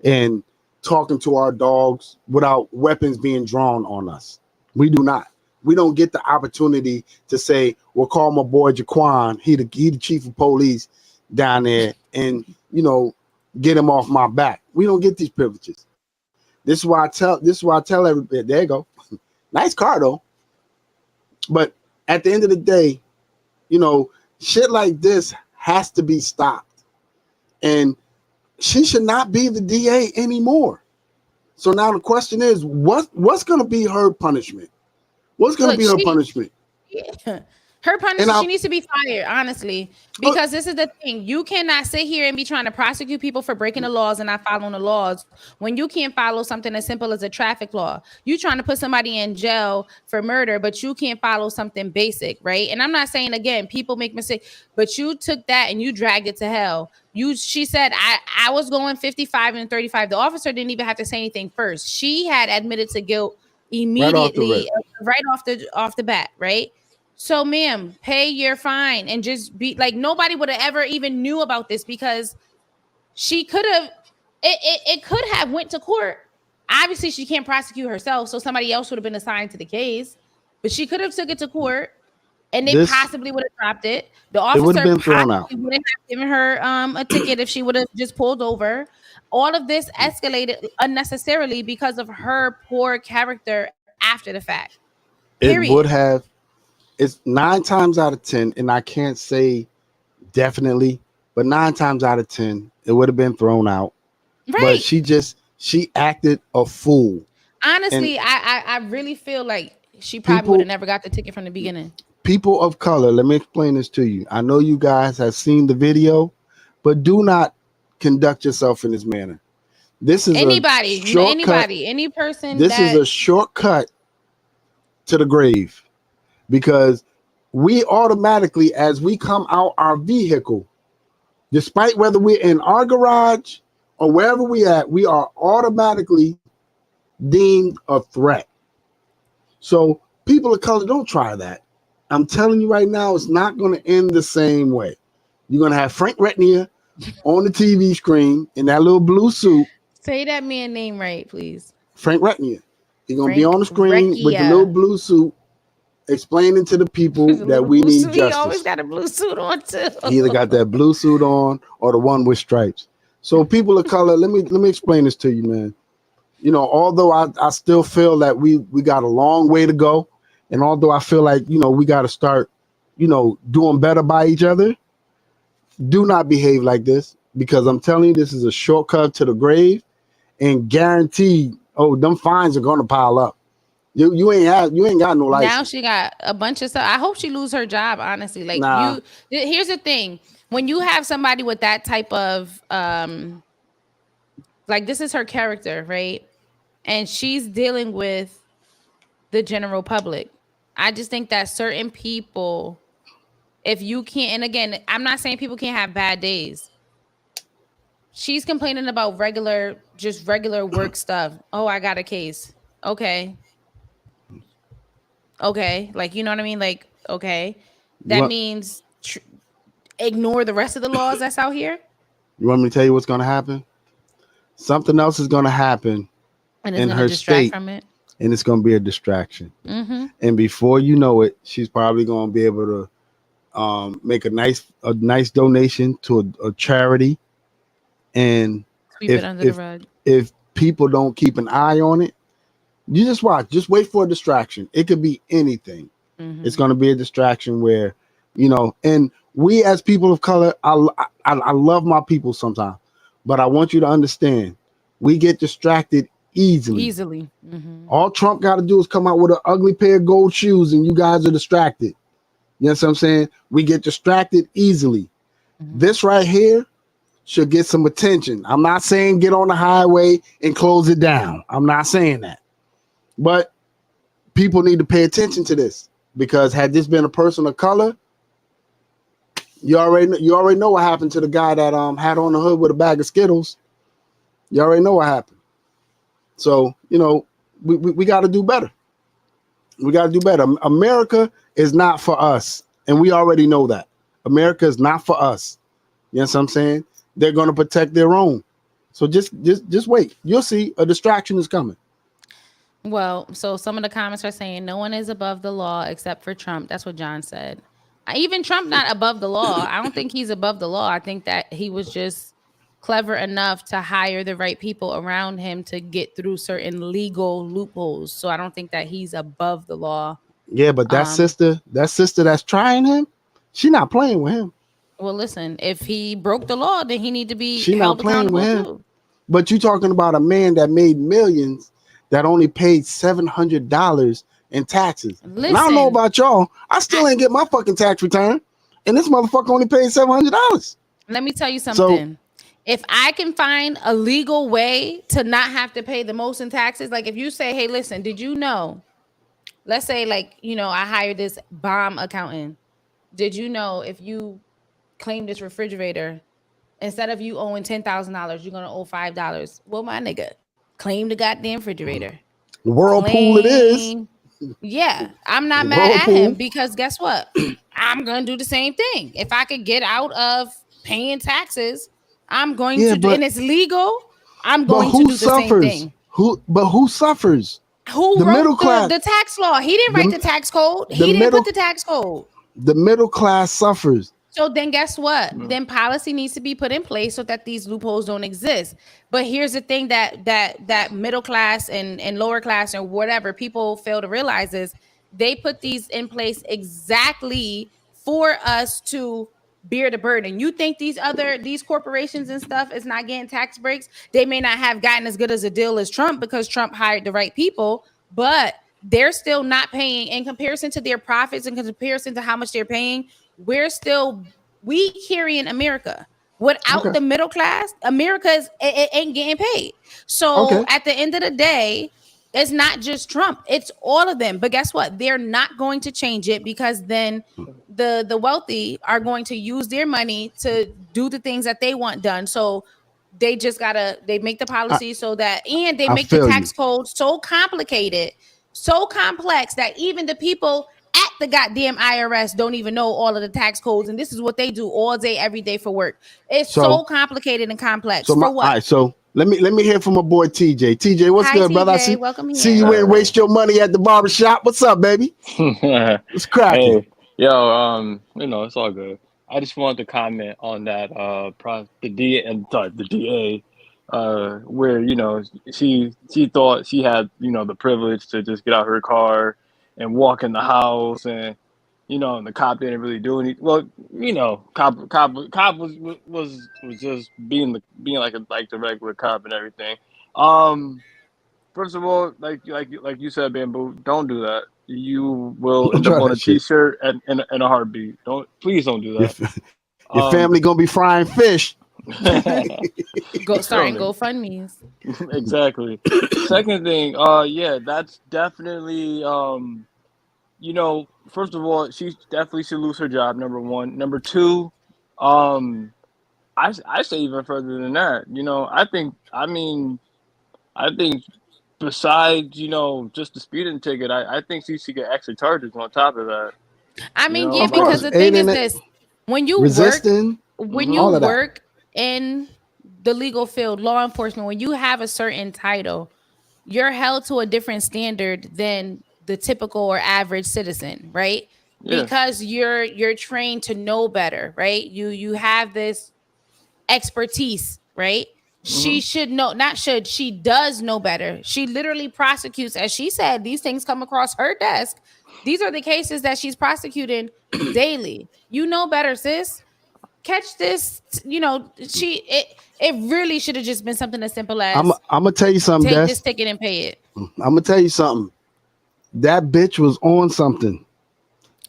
Speaker 1: and talking to our dogs without weapons being drawn on us. We do not. We don't get the opportunity to say, "Well, call my boy Jaquan. He the chief of police down there, and get him off my back." We don't get these privileges. This is why I tell everybody. There you go. Nice car though. But at the end of the day, shit like this has to be stopped. And she should not be the DA anymore. So now the question is, what's going to be her punishment? What's going to be her punishment?
Speaker 2: Yeah. Her punishment, she needs to be fired, honestly, because this is the thing. You cannot sit here and be trying to prosecute people for breaking the laws and not following the laws when you can't follow something as simple as a traffic law. You trying to put somebody in jail for murder, but you can't follow something basic, right? And I'm not saying, again, people make mistakes, but you took that and you dragged it to hell. She said, I was going 55 and 35. The officer didn't even have to say anything first. She had admitted to guilt immediately, right off the bat, right? So, ma'am, pay your fine and just be like, nobody would have ever even knew about this because she could have, it could have went to court. Obviously, she can't prosecute herself, so somebody else would have been assigned to the case, but she could have took it to court and they possibly would have dropped it. The officer probably wouldn't have given her a ticket if she would have just pulled over. All of this escalated unnecessarily because of her poor character after the fact.
Speaker 1: Period. It would have. It's 9 times out of 10, and I can't say definitely, but 9 times out of 10, it would have been thrown out. Right. But she acted a fool.
Speaker 2: Honestly, I really feel like she probably would have never got the ticket from the beginning.
Speaker 1: People of color, let me explain this to you. I know you guys have seen the video, but do not conduct yourself in this manner. This is any person. This is a shortcut to the grave. Because we automatically, as we come out our vehicle, despite whether we're in our garage or wherever we at, we are automatically deemed a threat. So people of color, don't try that. I'm telling you right now, it's not going to end the same way. You're going to have Frank Retnier on the TV screen in that little blue suit.
Speaker 2: Say that man name right, please.
Speaker 1: Frank Retnier. He's going to be on the screen with the little blue suit, explaining to the people that we need justice.
Speaker 2: He always got a blue suit on too.
Speaker 1: He either got that blue suit on or the one with stripes. So people of color, let me explain this to you, man. Although I still feel that we got a long way to go, and although I feel like we got to start doing better by each other, do not behave like this, because I'm telling you, this is a shortcut to the grave, and guaranteed, them fines are going to pile up. You ain't got no license.
Speaker 2: Now she got a bunch of stuff. I hope she lose her job, honestly. Here's the thing. When you have somebody with that type of this is her character, right? And she's dealing with the general public. I just think that certain people, if you can't, and again, I'm not saying people can't have bad days. She's complaining about regular work stuff. Oh, I got a case. Okay. Like, you know what I mean? Like, okay. That means ignore the rest of the laws that's out here.
Speaker 1: You want me to tell you what's going to happen? Something else is going to happen in her state, from it. And it's going to be a distraction. Mm-hmm. And before you know it, she's probably going to be able to make a nice donation to a charity. And
Speaker 2: sweep it under the rug.
Speaker 1: If people don't keep an eye on it, you just watch. Just wait for a distraction. It could be anything. Mm-hmm. It's going to be a distraction where, and we as people of color, I love my people sometimes, but I want you to understand, we get distracted easily. Mm-hmm. All Trump got to do is come out with an ugly pair of gold shoes and you guys are distracted. You know what I'm saying? We get distracted easily. Mm-hmm. This right here should get some attention. I'm not saying get on the highway and close it down. I'm not saying that. But people need to pay attention to this, because had this been a person of color, you already know what happened to the guy that had on the hood with a bag of Skittles. You already know what happened. So we got to do better. We got to do better. America is not for us, and we already know that. America is not for us. You know what I'm saying? They're going to protect their own. So just wait. You'll see a distraction is coming.
Speaker 2: Well, so some of the comments are saying no one is above the law except for Trump. That's what John said. Even Trump not above the law. I don't think he's above the law. I think that he was just clever enough to hire the right people around him to get through certain legal loopholes. So I don't think that he's above the law.
Speaker 1: Yeah, but that sister that's trying him, she not playing with him.
Speaker 2: Well, listen, if he broke the law, then he need to be
Speaker 1: She
Speaker 2: held
Speaker 1: not playing
Speaker 2: accountable
Speaker 1: with him.
Speaker 2: too.
Speaker 1: But you talking about a man that made millions that only paid $700 in taxes.
Speaker 2: Listen,
Speaker 1: and I don't know about y'all. I still ain't get my fucking tax return, and this motherfucker only paid $700.
Speaker 2: Let me tell you something. If I can find a legal way to not have to pay the most in taxes, like if you say, hey, listen, did you know? Let's say, like, you know, I hired this bomb accountant. Did you know if you claim this refrigerator, instead of you owing $10,000, you're gonna owe $5? Well, my nigga, claim the goddamn refrigerator.
Speaker 1: Whirlpool it is.
Speaker 2: Yeah, I'm not mad at him because guess what? I'm gonna do the same thing. If I could get out of paying taxes, I'm going to do, and it's legal. I'm going to do the same thing.
Speaker 1: Who suffers?
Speaker 2: Who wrote the tax law? He didn't write the tax code. He didn't put the tax code.
Speaker 1: The middle class suffers.
Speaker 2: So then guess what? Then policy needs to be put in place so that these loopholes don't exist. But here's the thing that middle class and lower class or whatever people fail to realize is they put these in place exactly for us to bear the burden. You think these corporations and stuff is not getting tax breaks? They may not have gotten as good as a deal as Trump because Trump hired the right people, but they're still not paying in comparison to their profits, in comparison to how much they're paying. We're still weak here in America. Without the middle class, America ain't getting paid. So at the end of the day, it's not just Trump, it's all of them. But guess what? They're not going to change it because then the wealthy are going to use their money to do the things that they want done. So they just they make the policy so that, and they make the tax code so complicated, so complex that even the people at the goddamn IRS don't even know all of the tax codes, and this is what they do all day, every day for work. It's so complicated and complex.
Speaker 1: So
Speaker 2: for what?
Speaker 1: All right, so let me hear from my boy TJ. TJ, what's good, brother?
Speaker 2: TJ, welcome
Speaker 1: see you ain't waste your money at the barbershop. What's up, baby? It's cracking.
Speaker 3: Hey, yo, it's all good. I just wanted to comment on that the DA where she thought she had the privilege to just get out her car and walk in the house, and and the cop didn't really do anything. Well, cop was just being like the regular cop and everything. First of all, like you said, Bamboo, don't do that. You will end up on a T-shirt in a heartbeat. Please don't do that.
Speaker 1: Your family gonna be frying fish.
Speaker 2: Go starting GoFundMes.
Speaker 3: Exactly. Second thing, that's definitely first of all, she definitely should lose her job, number one. Number two, I say even further than that. I think besides, just the speeding ticket, I think she should get extra charges on top of that.
Speaker 2: Because the thing is this: when you work in the legal field, law enforcement, when you have a certain title, you're held to a different standard than the typical or average citizen, right? Yeah. Because you're trained to know better, right? You have this expertise, right? She should know, she does know better. She literally prosecutes, as she said, these things come across her desk. These are the cases that she's prosecuting daily. You know better, sis. Catch this, it really should have just been something as simple as
Speaker 1: I'm gonna tell you something.
Speaker 2: Take this ticket and pay it.
Speaker 1: I'm gonna tell you something. That bitch was on something.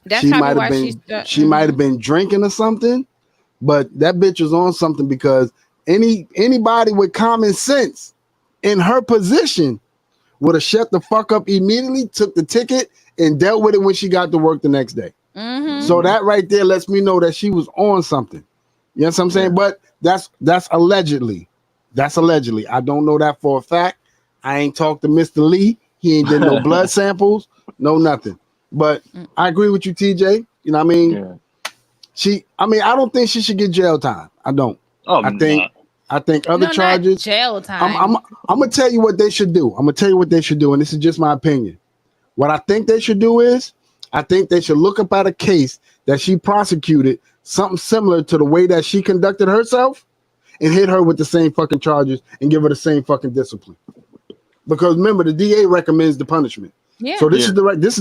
Speaker 2: That's probably why
Speaker 1: she might have been drinking or something, but that bitch was on something because anybody with common sense in her position would have shut the fuck up immediately, took the ticket, and dealt with it when she got to work the next day. So that right there lets me know that she was on something. You know what I'm saying? But that's allegedly. That's allegedly. I don't know that for a fact. I ain't talked to Mr. Lee. He ain't did no blood samples, no nothing. But I agree with you, TJ. You know what I mean?
Speaker 3: Yeah.
Speaker 1: I don't think she should get jail time. I don't.
Speaker 3: Oh,
Speaker 1: I think other
Speaker 2: No, not
Speaker 1: charges.
Speaker 2: jail
Speaker 1: I'm
Speaker 2: time.
Speaker 1: gonna tell you what they should do. I'm gonna tell you what they should do, and this is just my opinion. What I think they should do is, I think they should look up at a case that she prosecuted, something similar to the way that she conducted herself, and hit her with the same fucking charges and give her the same fucking discipline. Because remember, the DA recommends the punishment.
Speaker 2: Yeah.
Speaker 1: So this is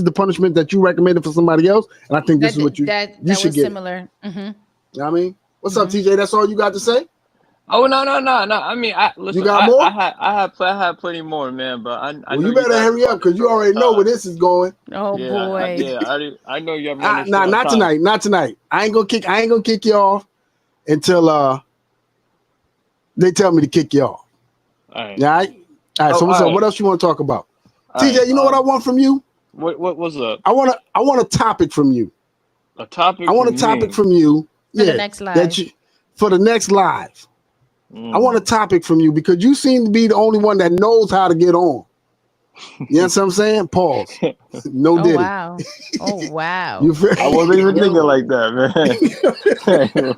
Speaker 1: the punishment that you recommended for somebody else, and I think this is what you should
Speaker 2: was
Speaker 1: get.
Speaker 2: Similar.
Speaker 1: You know what I mean? What's up, TJ? That's all you got to say?
Speaker 3: Oh no! I mean, listen.
Speaker 1: You got more?
Speaker 3: I had plenty more, man. But I
Speaker 1: Well,
Speaker 3: know
Speaker 1: you better hurry up because you already know where this is going.
Speaker 2: Oh boy.
Speaker 3: I know you're running.
Speaker 1: Nah, not tonight. Not tonight. I ain't gonna kick you off until they tell me to kick you off.
Speaker 3: All right.
Speaker 1: Yeah. All right. So what's up? What else you want to talk about? TJ, you know what I want from you?
Speaker 3: What's up?
Speaker 1: I want a topic from you.
Speaker 3: A topic.
Speaker 1: I want a topic from you.
Speaker 2: For the next live.
Speaker 1: For the next live. I want a topic from you because you seem to be the only one that knows how to get on. You know what I'm saying? Pause. No
Speaker 2: Oh
Speaker 1: Diddy.
Speaker 2: wow. Oh wow.
Speaker 3: I wasn't even thinking like that, man.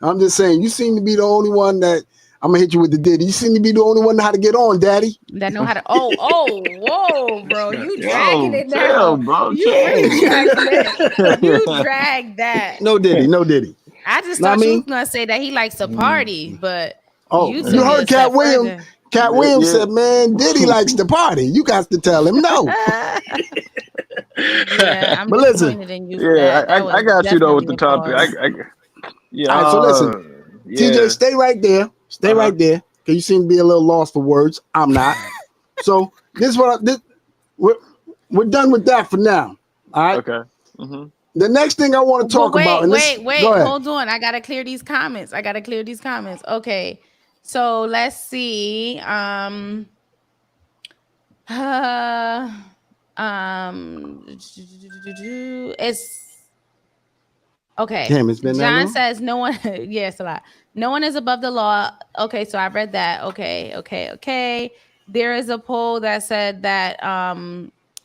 Speaker 1: I'm just saying, you seem to be the only one that I'm gonna hit you with the Diddy. You seem to be the only one that know how to get on, Daddy.
Speaker 2: That know how to. Whoa, bro! You dragging it now,
Speaker 3: chill, bro.
Speaker 2: You really dragging it. You dragged that.
Speaker 1: No Diddy.
Speaker 2: I just thought you was gonna say that he likes to party, but
Speaker 1: you heard Cat Williams. Cat Williams said, "Man, Diddy likes to party. You got to tell him no."
Speaker 2: Yeah, I'm
Speaker 1: but listen,
Speaker 3: I got you though with the topic. Yeah.
Speaker 1: All right, so listen, TJ, stay right there. Stay right there, because you seem to be a little lost for words. I'm not. So this is we're done with that for now. All right.
Speaker 3: Okay. Mm-hmm.
Speaker 1: The next thing I want to talk about.
Speaker 2: Wait, hold on. I gotta clear these comments. Okay. So let's see. It's okay.
Speaker 1: Damn, it's been
Speaker 2: John says no one. Yeah, it's a lot. No one is above the law. Okay, so I read that. Okay. There is a poll that said that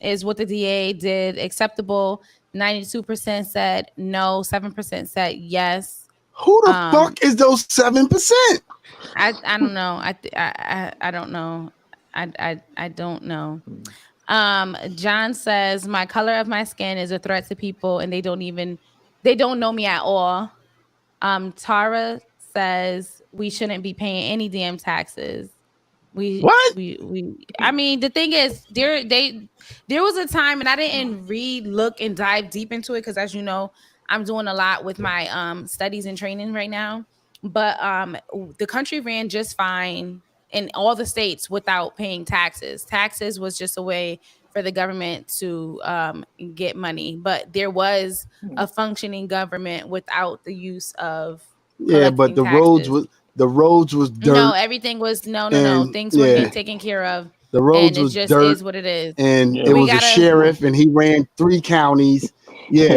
Speaker 2: is what the DA did acceptable. 92% said no. 7% said yes.
Speaker 1: Who the fuck is those 7%?
Speaker 2: I don't know. I don't know. I don't know. John says my color of my skin is a threat to people, and they don't know me at all. Tara says we shouldn't be paying any damn taxes. I mean, the thing is, there was a time, and I didn't look and dive deep into it because, as you know, I'm doing a lot with my studies and training right now. But the country ran just fine in all the states without paying taxes. Taxes was just a way for the government to get money, but there was a functioning government without the use of
Speaker 1: but the
Speaker 2: taxes.
Speaker 1: roads was dirt.
Speaker 2: No, everything was no. Things were being taken care of.
Speaker 1: The roads
Speaker 2: and
Speaker 1: was
Speaker 2: it just
Speaker 1: dirt,
Speaker 2: is what it is.
Speaker 1: And it was a sheriff, and he ran 3 counties.
Speaker 2: We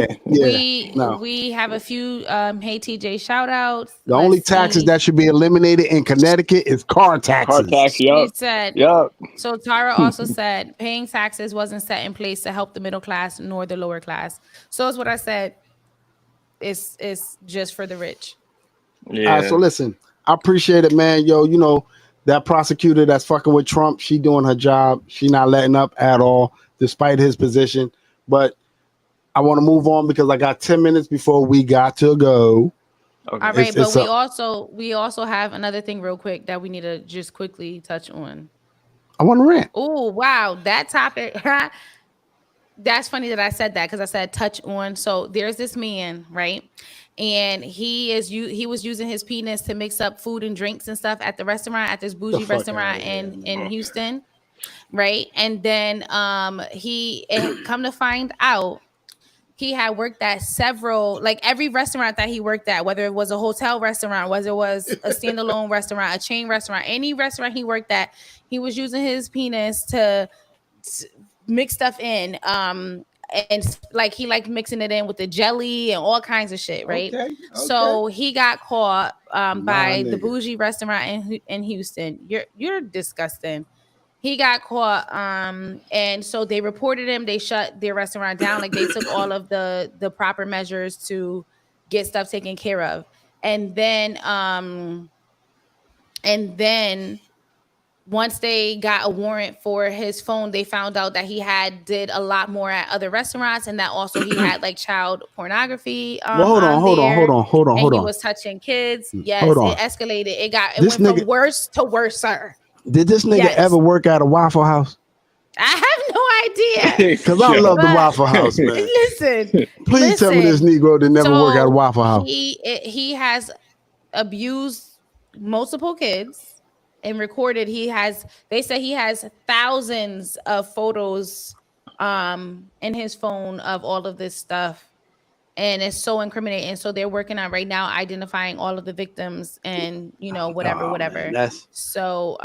Speaker 2: have a few hey TJ shout outs.
Speaker 1: The only taxes that should be eliminated in Connecticut is car taxes.
Speaker 2: He said, so Tara also said paying taxes wasn't set in place to help the middle class nor the lower class. So it's what I said. It's just for the rich.
Speaker 1: Yeah. All right, so listen, I appreciate it, man. Yo, you know, that prosecutor that's fucking with Trump, she doing her job. She not letting up at all, despite his position. But I want to move on because I got 10 minutes before we got to go.
Speaker 2: Okay. All right, but we also have another thing real quick that we need to just quickly touch on.
Speaker 1: I want to rant.
Speaker 2: Oh, wow. That topic. That's funny that I said that because I said touch on. So there's this man, right? And he was using his penis to mix up food and drinks and stuff at the restaurant, at this bougie restaurant in Houston, right? And then he come to find out, he had worked at several, like every restaurant that he worked at, whether it was a hotel restaurant, whether it was a standalone restaurant, a chain restaurant, any restaurant he worked at, he was using his penis to mix stuff in. And like he liked mixing it in with the jelly and all kinds of shit, right? Okay. So he got caught by the bougie restaurant in Houston. You're disgusting. He got caught. And so they reported him. They shut their restaurant down. Like they took all of the proper measures to get stuff taken care of. And then once they got a warrant for his phone, they found out that he did a lot more at other restaurants, and that also he had like child pornography.
Speaker 1: Hold on.
Speaker 2: He was touching kids. Yes, it escalated. It went from worse to worse, sir.
Speaker 1: Did this nigga ever work at a Waffle House?
Speaker 2: I have no idea.
Speaker 1: Because I love the Waffle House, man. Please tell me this Negro did never work at a Waffle House.
Speaker 2: He has abused multiple kids. And recorded, they say he has thousands of photos in his phone of all of this stuff, and it's so incriminating. So they're working on right now identifying all of the victims and whatever. Man, so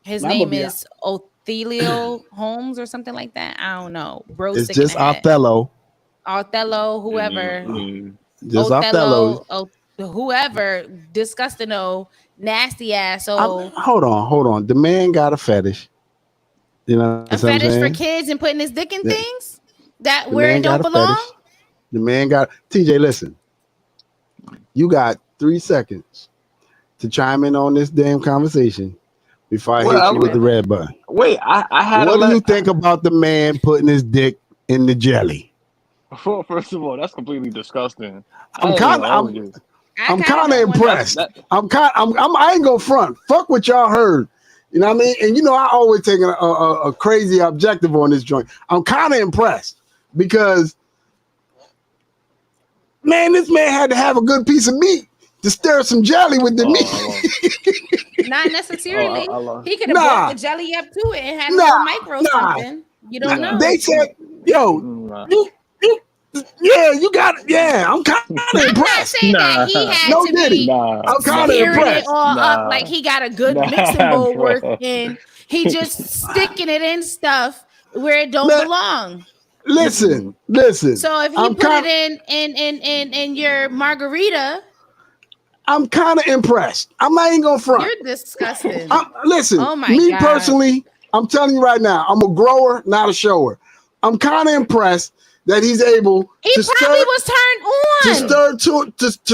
Speaker 2: his name is Othelio Holmes or something like that. I don't know.
Speaker 1: It's just Othello,
Speaker 2: whoever.
Speaker 1: Just Othello.
Speaker 2: Whoever, disgusting, nasty ass.
Speaker 1: Hold on. The man got a fetish.
Speaker 2: A fetish for kids and putting his dick in things that where it don't belong.
Speaker 1: The man got TJ. Listen, you got 3 seconds to chime in on this damn conversation before I hit you with the red button.
Speaker 3: Wait, I had.
Speaker 1: What do you think about the man putting his dick in the jelly?
Speaker 3: Well, first of all, that's completely disgusting.
Speaker 1: I'm kind of impressed. I ain't gonna front. Fuck what y'all heard. You know what I mean? And I always take a crazy objective on this joint. I'm kind of impressed because, man, this man had to have a good piece of meat to stir some jelly with the meat.
Speaker 2: Not necessarily. He could have brought the jelly up to it and had a little micro something. You don't know.
Speaker 1: They said, you got it. Yeah, I'm kind of impressed.
Speaker 2: I'm not saying that he had to be
Speaker 1: I'm kind of impressed.
Speaker 2: It all up like he got a good mixing bowl worth in. He just sticking it in stuff where it don't belong.
Speaker 1: Listen.
Speaker 2: So if he put it in your margarita,
Speaker 1: I'm kind of impressed. I'm not even gonna front.
Speaker 2: You're disgusting.
Speaker 1: Listen, me personally, I'm telling you right now, I'm a grower, not a shower. I'm kind of impressed that he's able to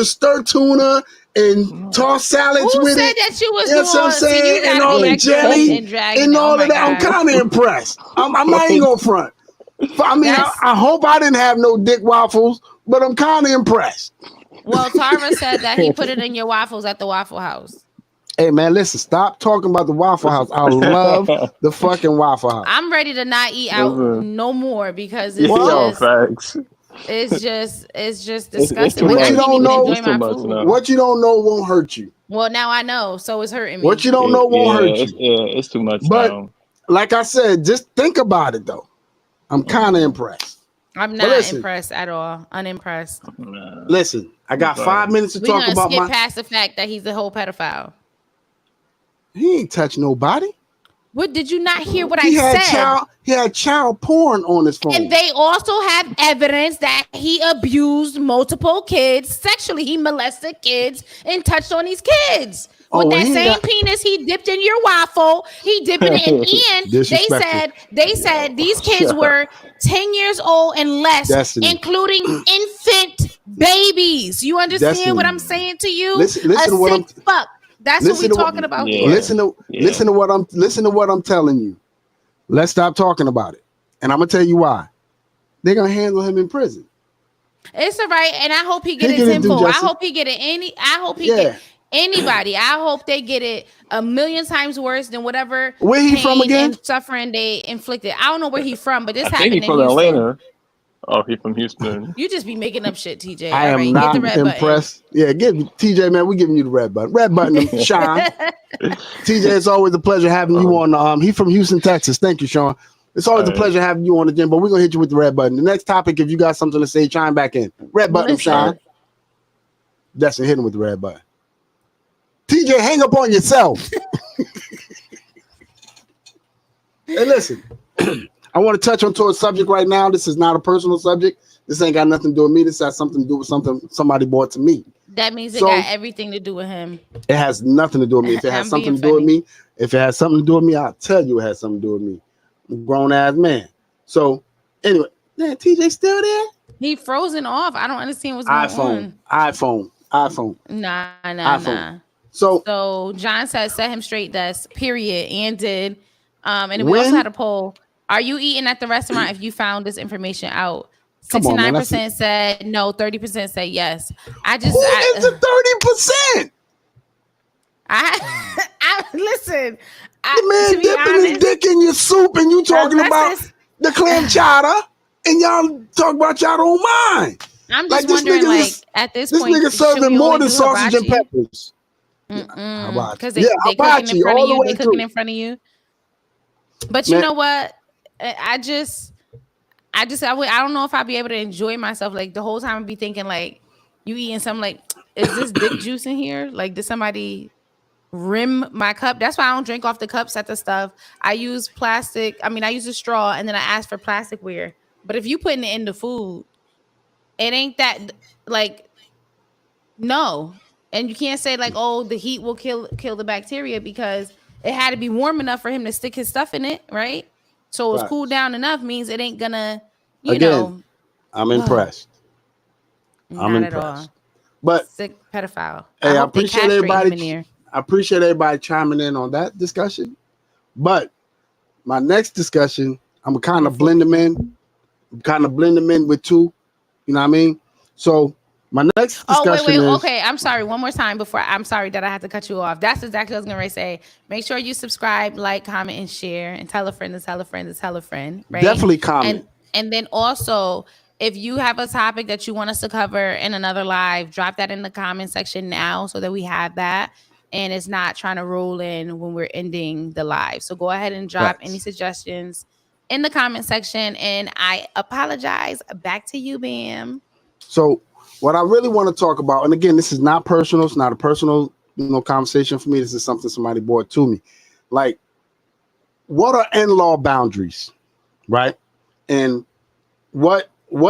Speaker 1: stir tuna and toss salads with it. Who said
Speaker 2: that you was
Speaker 1: doing? What I'm saying? And all the jelly and all of that. I'm kind of impressed. I'm not even gonna front. I mean, I hope I didn't have no dick waffles, but I'm kind of impressed.
Speaker 2: Well, Tara said that he put it in your waffles at the Waffle House.
Speaker 1: Hey, man, listen, stop talking about the Waffle House. I love the fucking Waffle House.
Speaker 2: I'm ready to not eat out no more because it's just disgusting.
Speaker 1: What you don't know won't hurt you.
Speaker 2: Well, now I know, so it's hurting me.
Speaker 1: What you don't know won't hurt you.
Speaker 3: It's too much.
Speaker 1: But like I said, just think about it, though. I'm kind of impressed.
Speaker 2: I'm not impressed at all. Unimpressed.
Speaker 1: Listen, I got 5 minutes to talk about
Speaker 2: skip past the fact that he's a whole pedophile.
Speaker 1: He ain't touched nobody.
Speaker 2: What did you not hear what I said?
Speaker 1: He had child porn on his phone.
Speaker 2: And they also have evidence that he abused multiple kids sexually. He molested kids and touched on these kids. With that same penis he dipped in your waffle, he dipped it in. And they said these kids were 10 years old and less, including infant babies. You understand what I'm saying to you?
Speaker 1: Listen to what I'm
Speaker 2: fuck. That's what we're talking about.
Speaker 1: Yeah. Listen to what I'm telling you. Let's stop talking about it. And I'm gonna tell you why. They're gonna handle him in prison.
Speaker 2: It's all right, and I hope he get it tenfold. I hope he get it get anybody. I hope they get it a million times worse than whatever
Speaker 1: where he from again
Speaker 2: and suffering they inflicted. I don't know where he's from, but this happened.
Speaker 3: I think he's from Atlanta. Oh, he's from Houston.
Speaker 2: You just be making up shit, TJ.
Speaker 1: I am not impressed. Yeah, give TJ, man. We giving you the red button. Red button, Sean. TJ, it's always a pleasure having you on. He's from Houston, Texas. Thank you, Sean. It's always a pleasure having you on the gym. But we're gonna hit you with the red button. The next topic, if you got something to say, chime back in. Red button, Sean. That's hit him with the red button. TJ, hang up on yourself. Hey, listen. I want to touch on a subject right now. This is not a personal subject. This ain't got nothing to do with me. This has something to do with something somebody brought to me.
Speaker 2: That means it
Speaker 1: So
Speaker 2: got everything to do with him.
Speaker 1: it has nothing to do with me. If it has
Speaker 2: I'm
Speaker 1: something
Speaker 2: being
Speaker 1: to do with
Speaker 2: funny.
Speaker 1: me, if it has something to do with me, I'll tell you it has something to do with me. I'm a grown ass man. So anyway, man, TJ still there?
Speaker 2: He frozen off. I don't understand what's going
Speaker 1: iPhone,
Speaker 2: on.
Speaker 1: iPhone.
Speaker 2: Nah.
Speaker 1: So
Speaker 2: So John said, "Set him straight." That's period. And did. And then we also
Speaker 1: when
Speaker 2: had a poll. Are you eating at the restaurant if you found this information out?
Speaker 1: come on, man,
Speaker 2: 69% said no. 30% said yes.
Speaker 1: who is the 30%?
Speaker 2: I listen.
Speaker 1: The man
Speaker 2: To be
Speaker 1: dipping his
Speaker 2: honest,
Speaker 1: dick in your soup and you talking about
Speaker 2: unless
Speaker 1: the clam chowder and y'all talk about y'all don't mind.
Speaker 2: I'm
Speaker 1: Like
Speaker 2: just wondering, like at this
Speaker 1: this
Speaker 2: point,
Speaker 1: nigga
Speaker 2: should
Speaker 1: serving
Speaker 2: we
Speaker 1: more
Speaker 2: only
Speaker 1: than
Speaker 2: do
Speaker 1: sausage and
Speaker 2: hibachi?
Speaker 1: peppers. Hibachi.
Speaker 2: Because
Speaker 1: Yeah,
Speaker 2: they cooking in
Speaker 1: hibachi
Speaker 2: front of
Speaker 1: all the
Speaker 2: you. They
Speaker 1: way
Speaker 2: cooking
Speaker 1: through.
Speaker 2: in front of you. But you
Speaker 1: Man,
Speaker 2: know what? I don't know if I'll be able to enjoy myself. Like the whole time I'd be thinking like, you eating something like, is this dick juice in here? Like, did somebody rim my cup? That's why I don't drink off the cups at the stuff. I use plastic. I mean, I use a straw and then I ask for plasticware. But if you putting it in the food, it ain't that like no. And you can't say like, oh, the heat will kill the bacteria because it had to be warm enough for him to stick his stuff in it, right? So it's cooled
Speaker 1: facts.
Speaker 2: down enough means it ain't gonna, you
Speaker 1: Again,
Speaker 2: know,
Speaker 1: I'm impressed. I'm
Speaker 2: not at
Speaker 1: impressed.
Speaker 2: all.
Speaker 1: But
Speaker 2: Sick pedophile. I
Speaker 1: hey, I
Speaker 2: hope they
Speaker 1: appreciate
Speaker 2: castrate him in
Speaker 1: everybody.
Speaker 2: there.
Speaker 1: I appreciate everybody chiming in on that discussion. But my next discussion, I'm kind of blend them in. Kind of blend them in with two. You know what I mean? So my next
Speaker 2: Oh,
Speaker 1: discussion
Speaker 2: wait.
Speaker 1: is
Speaker 2: Okay, I'm sorry. One more time before I'm sorry that I had to cut you off. That's exactly what I was gonna say. Make sure you subscribe, like, comment, and share, and tell a friend to tell a friend to tell a friend, right?
Speaker 1: definitely comment.
Speaker 2: And then also, if you have a topic that you want us to cover in another live, drop that in the comment section now so that we have that. And it's not trying to roll in when we're ending the live. So go ahead and drop any
Speaker 1: Facts.
Speaker 2: suggestions in the comment section. And I apologize. Back to you, Bam.
Speaker 1: So what I really want to talk about, and again, this is not personal. It's not a personal, conversation for me. This is something somebody brought to me. Like, what are in-law boundaries, right? And what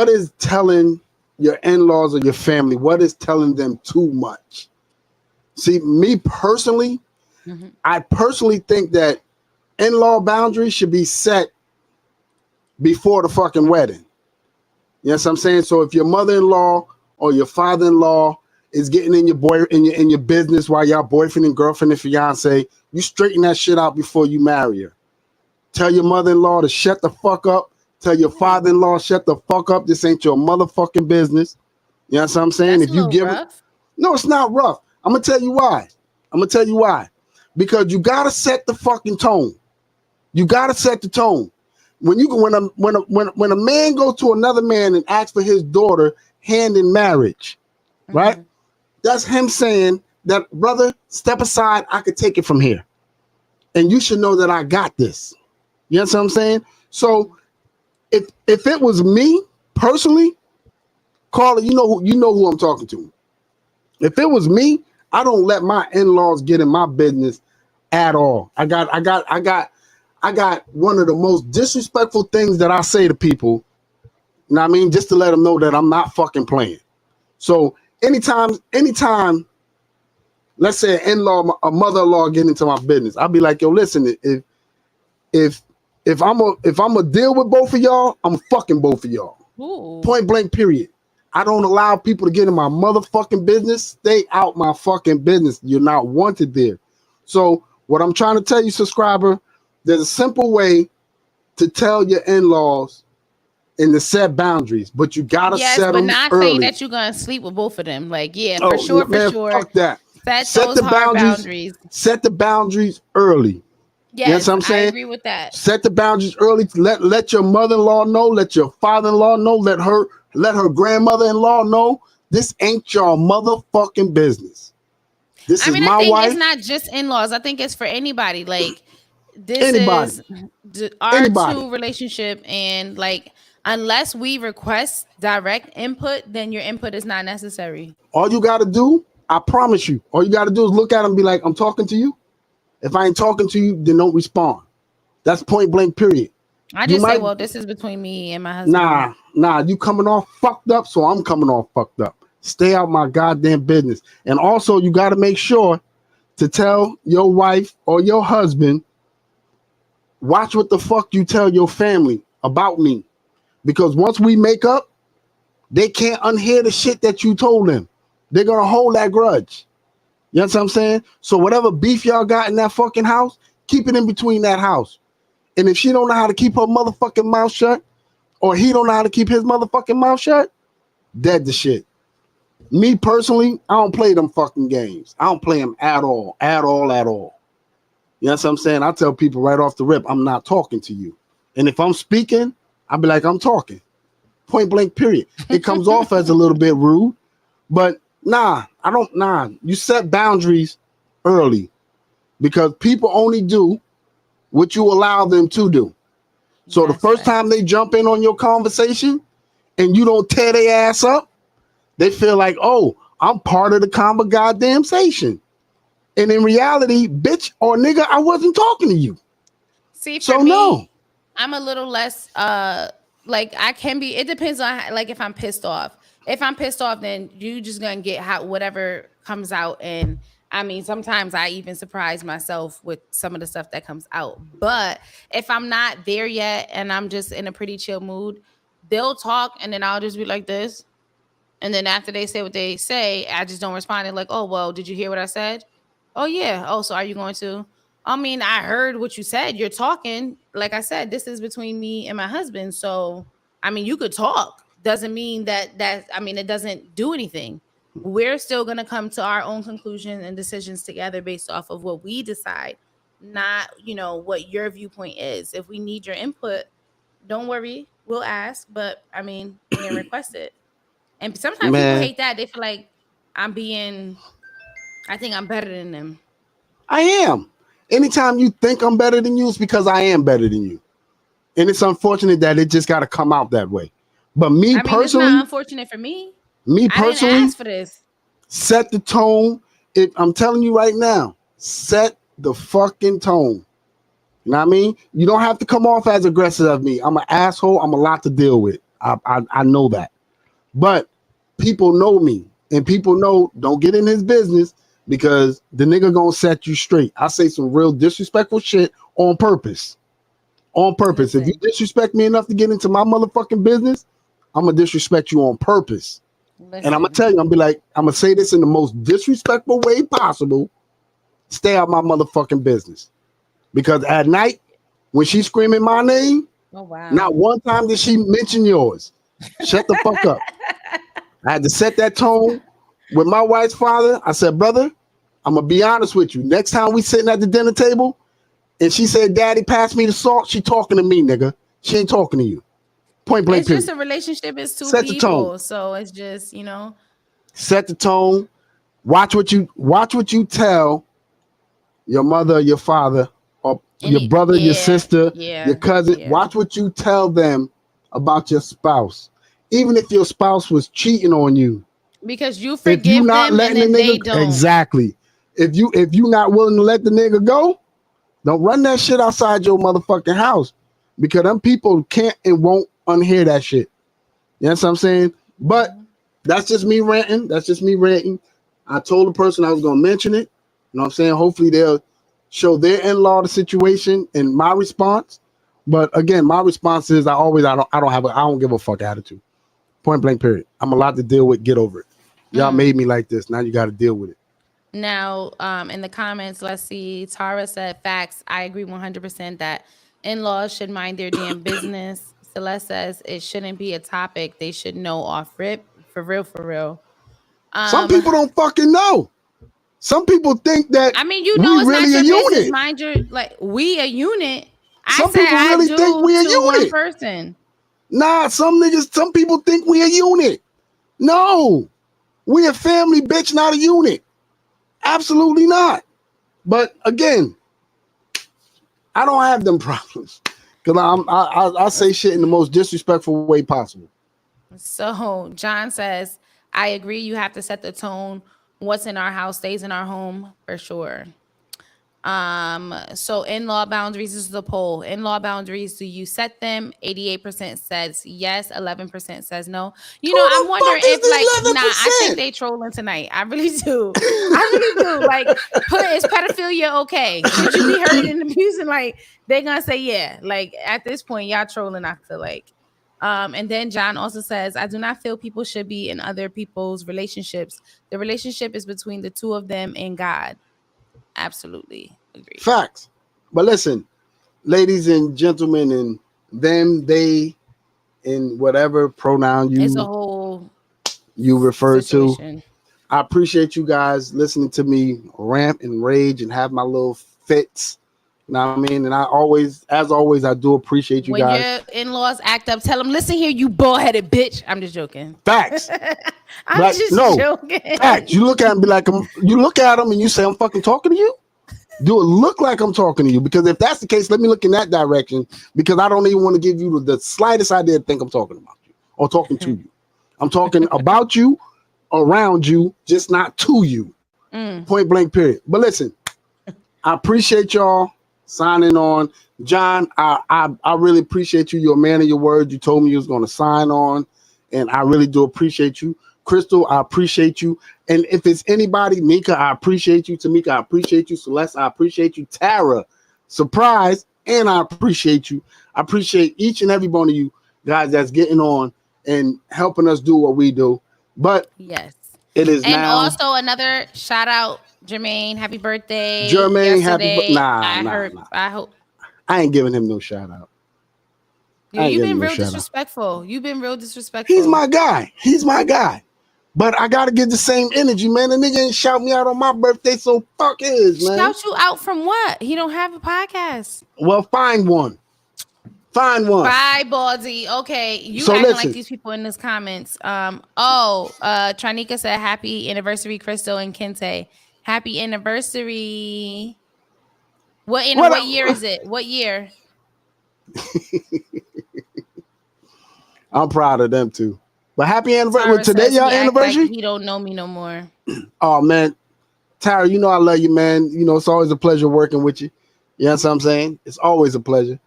Speaker 1: is telling your in-laws or your family? What is telling them too much? See, me personally, I personally think that in-law boundaries should be set before the fucking wedding. Yes, I'm saying. So if your mother-in-law or your father-in-law is getting in your business while y'all boyfriend and girlfriend and fiance, you straighten that shit out before you marry her. Tell your mother-in-law to shut the fuck up. Tell your father-in-law shut the fuck up. This ain't your motherfucking business. You know what I'm saying?
Speaker 2: That's
Speaker 1: If
Speaker 2: a
Speaker 1: you
Speaker 2: little
Speaker 1: give it,
Speaker 2: rough.
Speaker 1: no, it's not rough. I'm gonna tell you why. Because you gotta set the fucking tone. You gotta set the tone. When a man goes to another man and asks for his daughter hand in marriage, right? That's him saying that, brother, step aside. I could take it from here, and you should know that I got this. You know what I'm saying? So if it was me personally, Carla, you know who I'm talking to. If it was me, I don't let my in-laws get in my business at all. I got one of the most disrespectful things that I say to people. You know what I mean? Just to let them know that I'm not fucking playing. So anytime, let's say an in-law, a mother-in-law get into my business, I'll be like, yo, listen, if I'm a deal with both of y'all, I'm fucking both of y'all.
Speaker 2: Ooh.
Speaker 1: Point blank, period. I don't allow people to get in my motherfucking business. Stay out my fucking business. You're not wanted there. So what I'm trying to tell you, subscriber, there's a simple way to tell your in-laws and to set boundaries, but you gotta set them
Speaker 2: not
Speaker 1: early.
Speaker 2: saying that you're gonna sleep with both of them. Like, yeah,
Speaker 1: Oh,
Speaker 2: for sure,
Speaker 1: man, fuck that.
Speaker 2: Set those
Speaker 1: the
Speaker 2: hard boundaries.
Speaker 1: Set the boundaries early.
Speaker 2: Yes,
Speaker 1: you know what I'm saying?
Speaker 2: I agree with that.
Speaker 1: Set the boundaries early. Let your mother-in-law know. Let your father-in-law know. Let her grandmother-in-law know. This ain't your motherfucking business. This is my
Speaker 2: I think
Speaker 1: wife.
Speaker 2: it's not just in-laws. I think it's for anybody. Like, this
Speaker 1: Anybody.
Speaker 2: is our two relationship, and like, unless we request direct input, then your input is not necessary.
Speaker 1: All you got to do, I promise you, all you got to do is look at them and be like, I'm talking to you. If I ain't talking to you, then don't respond. That's point blank, period.
Speaker 2: I just say, well, this is between me and my husband.
Speaker 1: Nah, you coming off fucked up, so I'm coming off fucked up. Stay out my goddamn business. And also, you got to make sure to tell your wife or your husband, watch what the fuck you tell your family about me. Because once we make up, they can't unhear the shit that you told them. They're going to hold that grudge. You know what I'm saying? So whatever beef y'all got in that fucking house, keep it in between that house. And if she don't know how to keep her motherfucking mouth shut, or he don't know how to keep his motherfucking mouth shut, dead the shit. Me personally, I don't play them fucking games. I don't play them at all, at all, at all. You know what I'm saying? I tell people right off the rip, I'm not talking to you. And if I'm speaking, I'll be like, I'm talking. Point blank, period. It comes off as a little bit rude, but nah. You set boundaries early because people only do what you allow them to do. So the first time they jump in on your conversation and you don't tear their ass up, they feel like, oh, I'm part of the conversation. And in reality, bitch or nigga, I wasn't talking to you.
Speaker 2: See, for me, I'm a little less like I can be. It depends on like if I'm pissed off. If I'm pissed off, then you just gonna get how whatever comes out. And I mean, sometimes I even surprise myself with some of the stuff that comes out. But if I'm not there yet and I'm just in a pretty chill mood, they'll talk and then I'll just be like this. And then after they say what they say, I just don't respond. They're like, oh, well, did you hear what I said? Oh, yeah. Oh, so are you going to? I mean, I heard what you said. You're talking. Like I said, this is between me and my husband. So, I mean, you could talk. Doesn't mean I mean, it doesn't do anything. We're still going to come to our own conclusions and decisions together based off of what we decide, not, what your viewpoint is. If we need your input, don't worry. We'll ask. But I mean, we didn't request it. And sometimes people hate that. They feel like I think I'm better than them.
Speaker 1: I am. Anytime you think I'm better than you, it's because I am better than you. And it's unfortunate that it just got to come out that way. But personally,
Speaker 2: it's not unfortunate for me. I didn't ask for this.
Speaker 1: Set the tone. I'm telling you right now, set the fucking tone. You know what I mean? You don't have to come off as aggressive as me. I'm an asshole. I'm a lot to deal with. I know that. But people know me. And people know don't get in his business because the nigga gonna set you straight. I say some real disrespectful shit on purpose. On purpose. Listen. If you disrespect me enough to get into my motherfucking business, I'm gonna disrespect you on purpose. Listen. And I'm gonna tell you, I'm gonna say this in the most disrespectful way possible. Stay out my motherfucking business. Because at night, when she's screaming my name,
Speaker 2: oh wow,
Speaker 1: not one time did she mention yours. Shut the fuck up. I had to set that tone with my wife's father. I said, brother, I'm gonna be honest with you. Next time we sitting at the dinner table, and she said, Daddy, pass me the salt. She talking to me, nigga. She ain't talking to you. Point blank.
Speaker 2: It's just a relationship. It's two set people, so it's just
Speaker 1: set the tone. Watch what you tell your mother, your father, or your brother, your sister, your cousin. Yeah. Watch what you tell them about your spouse, even if your spouse was cheating on you.
Speaker 2: Because you forgive them and then they don't.
Speaker 1: Exactly. If you not willing to let the nigga go, don't run that shit outside your motherfucking house because them people can't and won't unhear that shit. You know what I'm saying? But that's just me ranting. I told the person I was going to mention it. You know what I'm saying? Hopefully they'll show their in-law the situation and my response. But again, my response is I don't give a fuck attitude. Point blank period. I'm allowed to deal with, get over it. Y'all made me like this. Now you got to deal with it.
Speaker 2: Now, in the comments, let's see. Tara said, facts. I agree 100% that in-laws should mind their damn business. Celeste says it shouldn't be a topic. They should know off rip. For real, for real.
Speaker 1: Some people don't fucking know. Some people think that
Speaker 2: it's really not your business. Mind your, we a unit.
Speaker 1: Some people really think we a unit.
Speaker 2: One person.
Speaker 1: Nah, some people think we a unit. No. We a family, bitch, not a unit. Absolutely not. But again, I don't have them problems because I say shit in the most disrespectful way possible.
Speaker 2: So John says, I agree. You have to set the tone. What's in our house stays in our home for sure. So in-law boundaries, this is the poll. In-law boundaries, do you set them? 88% says yes, 11% says no. You know,
Speaker 1: Who
Speaker 2: I'm
Speaker 1: the fuck
Speaker 2: wondering
Speaker 1: is
Speaker 2: if like,
Speaker 1: the
Speaker 2: nah, I think
Speaker 1: 11%?
Speaker 2: they trolling tonight. I really do. I really do. Like, is pedophilia okay? Should you be hurting and abusing? Like, they're gonna say yeah. Like at this point, y'all trolling, I feel like. And then John also says, I do not feel people should be in other people's relationships. The relationship is between the two of them and God. Absolutely agree.
Speaker 1: Facts. But listen, ladies and gentlemen, and them, they, in whatever pronoun
Speaker 2: It's a whole
Speaker 1: you refer to.
Speaker 2: situation.
Speaker 1: I appreciate you guys listening to me rant and rage and have my little fits. You know what I mean? And I always, as always, I do appreciate you
Speaker 2: When
Speaker 1: guys.
Speaker 2: your in-laws act up, tell them, listen here, you bald-headed bitch. I'm just joking.
Speaker 1: Facts.
Speaker 2: I'm
Speaker 1: Like,
Speaker 2: just
Speaker 1: no,
Speaker 2: joking.
Speaker 1: facts. You look at them and be like, you look at them and you say, I'm fucking talking to you? Do it look like I'm talking to you? Because if that's the case, let me look in that direction, because I don't even want to give you the slightest idea to think I'm talking about you or talking to you. I'm talking about you, around you, just not to you. Point blank, period. But listen, I appreciate y'all signing on. John, I really appreciate you. You're a man of your word. You told me you was going to sign on, and I really do appreciate you. Crystal, I appreciate you. And if it's anybody, Mika, I appreciate you. Tamika, I appreciate you. Celeste, I appreciate you. Tara, surprise, and I appreciate you. I appreciate each and every one of you guys that's getting on and helping us do what we do. But
Speaker 2: yes,
Speaker 1: it is
Speaker 2: and
Speaker 1: now.
Speaker 2: also another shout out, Jermaine. Happy birthday!
Speaker 1: Jermaine,
Speaker 2: yesterday.
Speaker 1: nah.
Speaker 2: I hope.
Speaker 1: I ain't giving him no shout out.
Speaker 2: You've been real disrespectful. You've been real disrespectful.
Speaker 1: He's my guy. But I gotta get the same energy, man. The nigga ain't shout me out on my birthday, so fuck his, man.
Speaker 2: Shout you out from what? He don't have a podcast.
Speaker 1: Well, find one.
Speaker 2: Bye, Baldy. Okay, you acting like these people in these comments. Tranika said happy anniversary, Crystal and Kente. Happy anniversary. What year is it? What year?
Speaker 1: I'm proud of them too. But happy anniversary. Today y'all anniversary?
Speaker 2: Like he don't know me no more.
Speaker 1: Oh man. Tara, you know I love you, man. You know, it's always a pleasure working with you. You know what I'm saying? It's always a pleasure.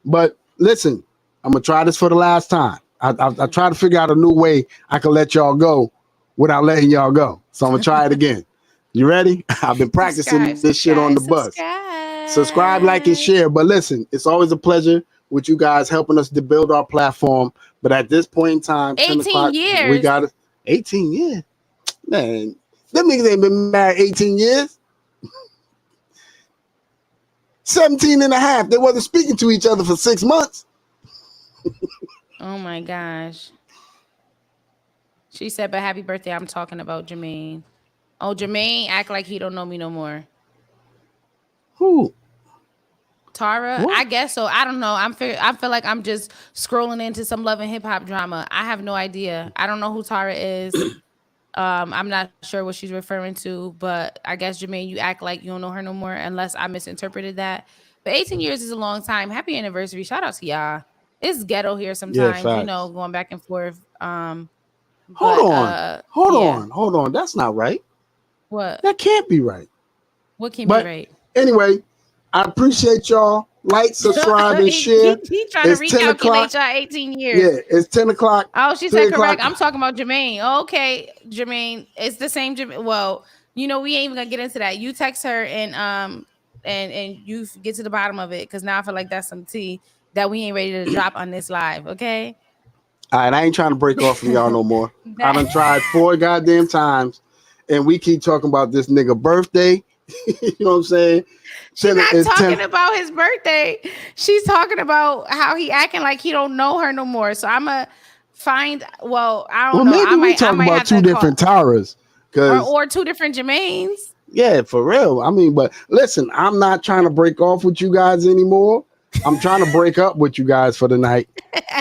Speaker 1: But listen, I'm gonna try this for the last time. I try to figure out a new way I can let y'all go without letting y'all go. So I'm gonna try it again. You ready? I've been practicing this shit on the bus. Subscribe, like, and share. But listen, it's always a pleasure with you guys helping us to build our platform. But at this point in time,
Speaker 2: 18 years.
Speaker 1: We got it. 18 years. Man, them niggas ain't been married 18 years. 17 and a half. They wasn't speaking to each other for 6 months.
Speaker 2: Oh my gosh. She said, but happy birthday. I'm talking about Jermaine. Oh, Jermaine act like he don't know me no more.
Speaker 1: Who?
Speaker 2: Tara? What? I guess so. I don't know. I feel like I'm just scrolling into some Love and Hip Hop drama. I have no idea. I don't know who Tara is. I'm not sure what she's referring to, but I guess, Jermaine, you act like you don't know her no more unless I misinterpreted that. But 18 years is a long time. Happy anniversary. Shout out to y'all. It's ghetto here sometimes, you know, going back and forth.
Speaker 1: Hold on. That's not right.
Speaker 2: What?
Speaker 1: That can't be right.
Speaker 2: What can't be right?
Speaker 1: Anyway, I appreciate y'all. Like, subscribe, and share.
Speaker 2: He trying to recalculate y'all 18 years.
Speaker 1: Yeah, it's 10 o'clock.
Speaker 2: Oh, she said correct. I'm talking about Jermaine. Okay, Jermaine. It's the same Jermaine. Well, you know, we ain't even gonna get into that. You text her and you get to the bottom of it, because now I feel like that's some tea that we ain't ready to drop on this live, okay?
Speaker 1: All right, I ain't trying to break off from y'all no more. I done tried 4 goddamn times, and we keep talking about this nigga birthday. You know what I'm saying?
Speaker 2: She's not talking about his birthday. She's talking about how he acting like he don't know her no more. So I'm going to find, I don't know.
Speaker 1: Maybe we talking about 2 different Taras.
Speaker 2: Or 2 different Jermaines.
Speaker 1: Yeah, for real. I mean, but listen, I'm not trying to break off with you guys anymore. I'm trying to break up with you guys for the night.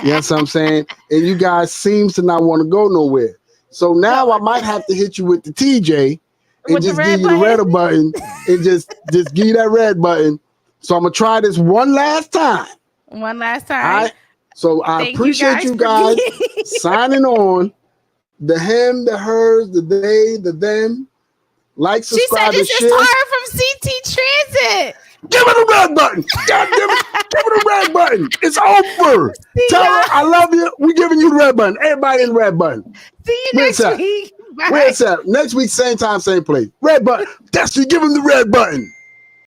Speaker 1: You know what I'm saying? And you guys seems to not want to go nowhere. So now I might have to hit you with the TJ and just give you the red button and just give you that red button. So I'm going to try this one last time.
Speaker 2: One last time.
Speaker 1: All right? So I appreciate you guys signing on. The him, the hers, the they, the them. Like, subscribe, and share.
Speaker 2: She said this is Tara from from CT Transit.
Speaker 1: Give her the red button. God damn it. Give her the red button. It's over.
Speaker 2: See
Speaker 1: Tell
Speaker 2: y'all.
Speaker 1: her I love you. We're giving you the red button. Everybody in the red button.
Speaker 2: See you
Speaker 1: Where's
Speaker 2: next
Speaker 1: that?
Speaker 2: week. Bye.
Speaker 1: Where's that? Next week, same time, same place. Red button. That's you. Give him the red button.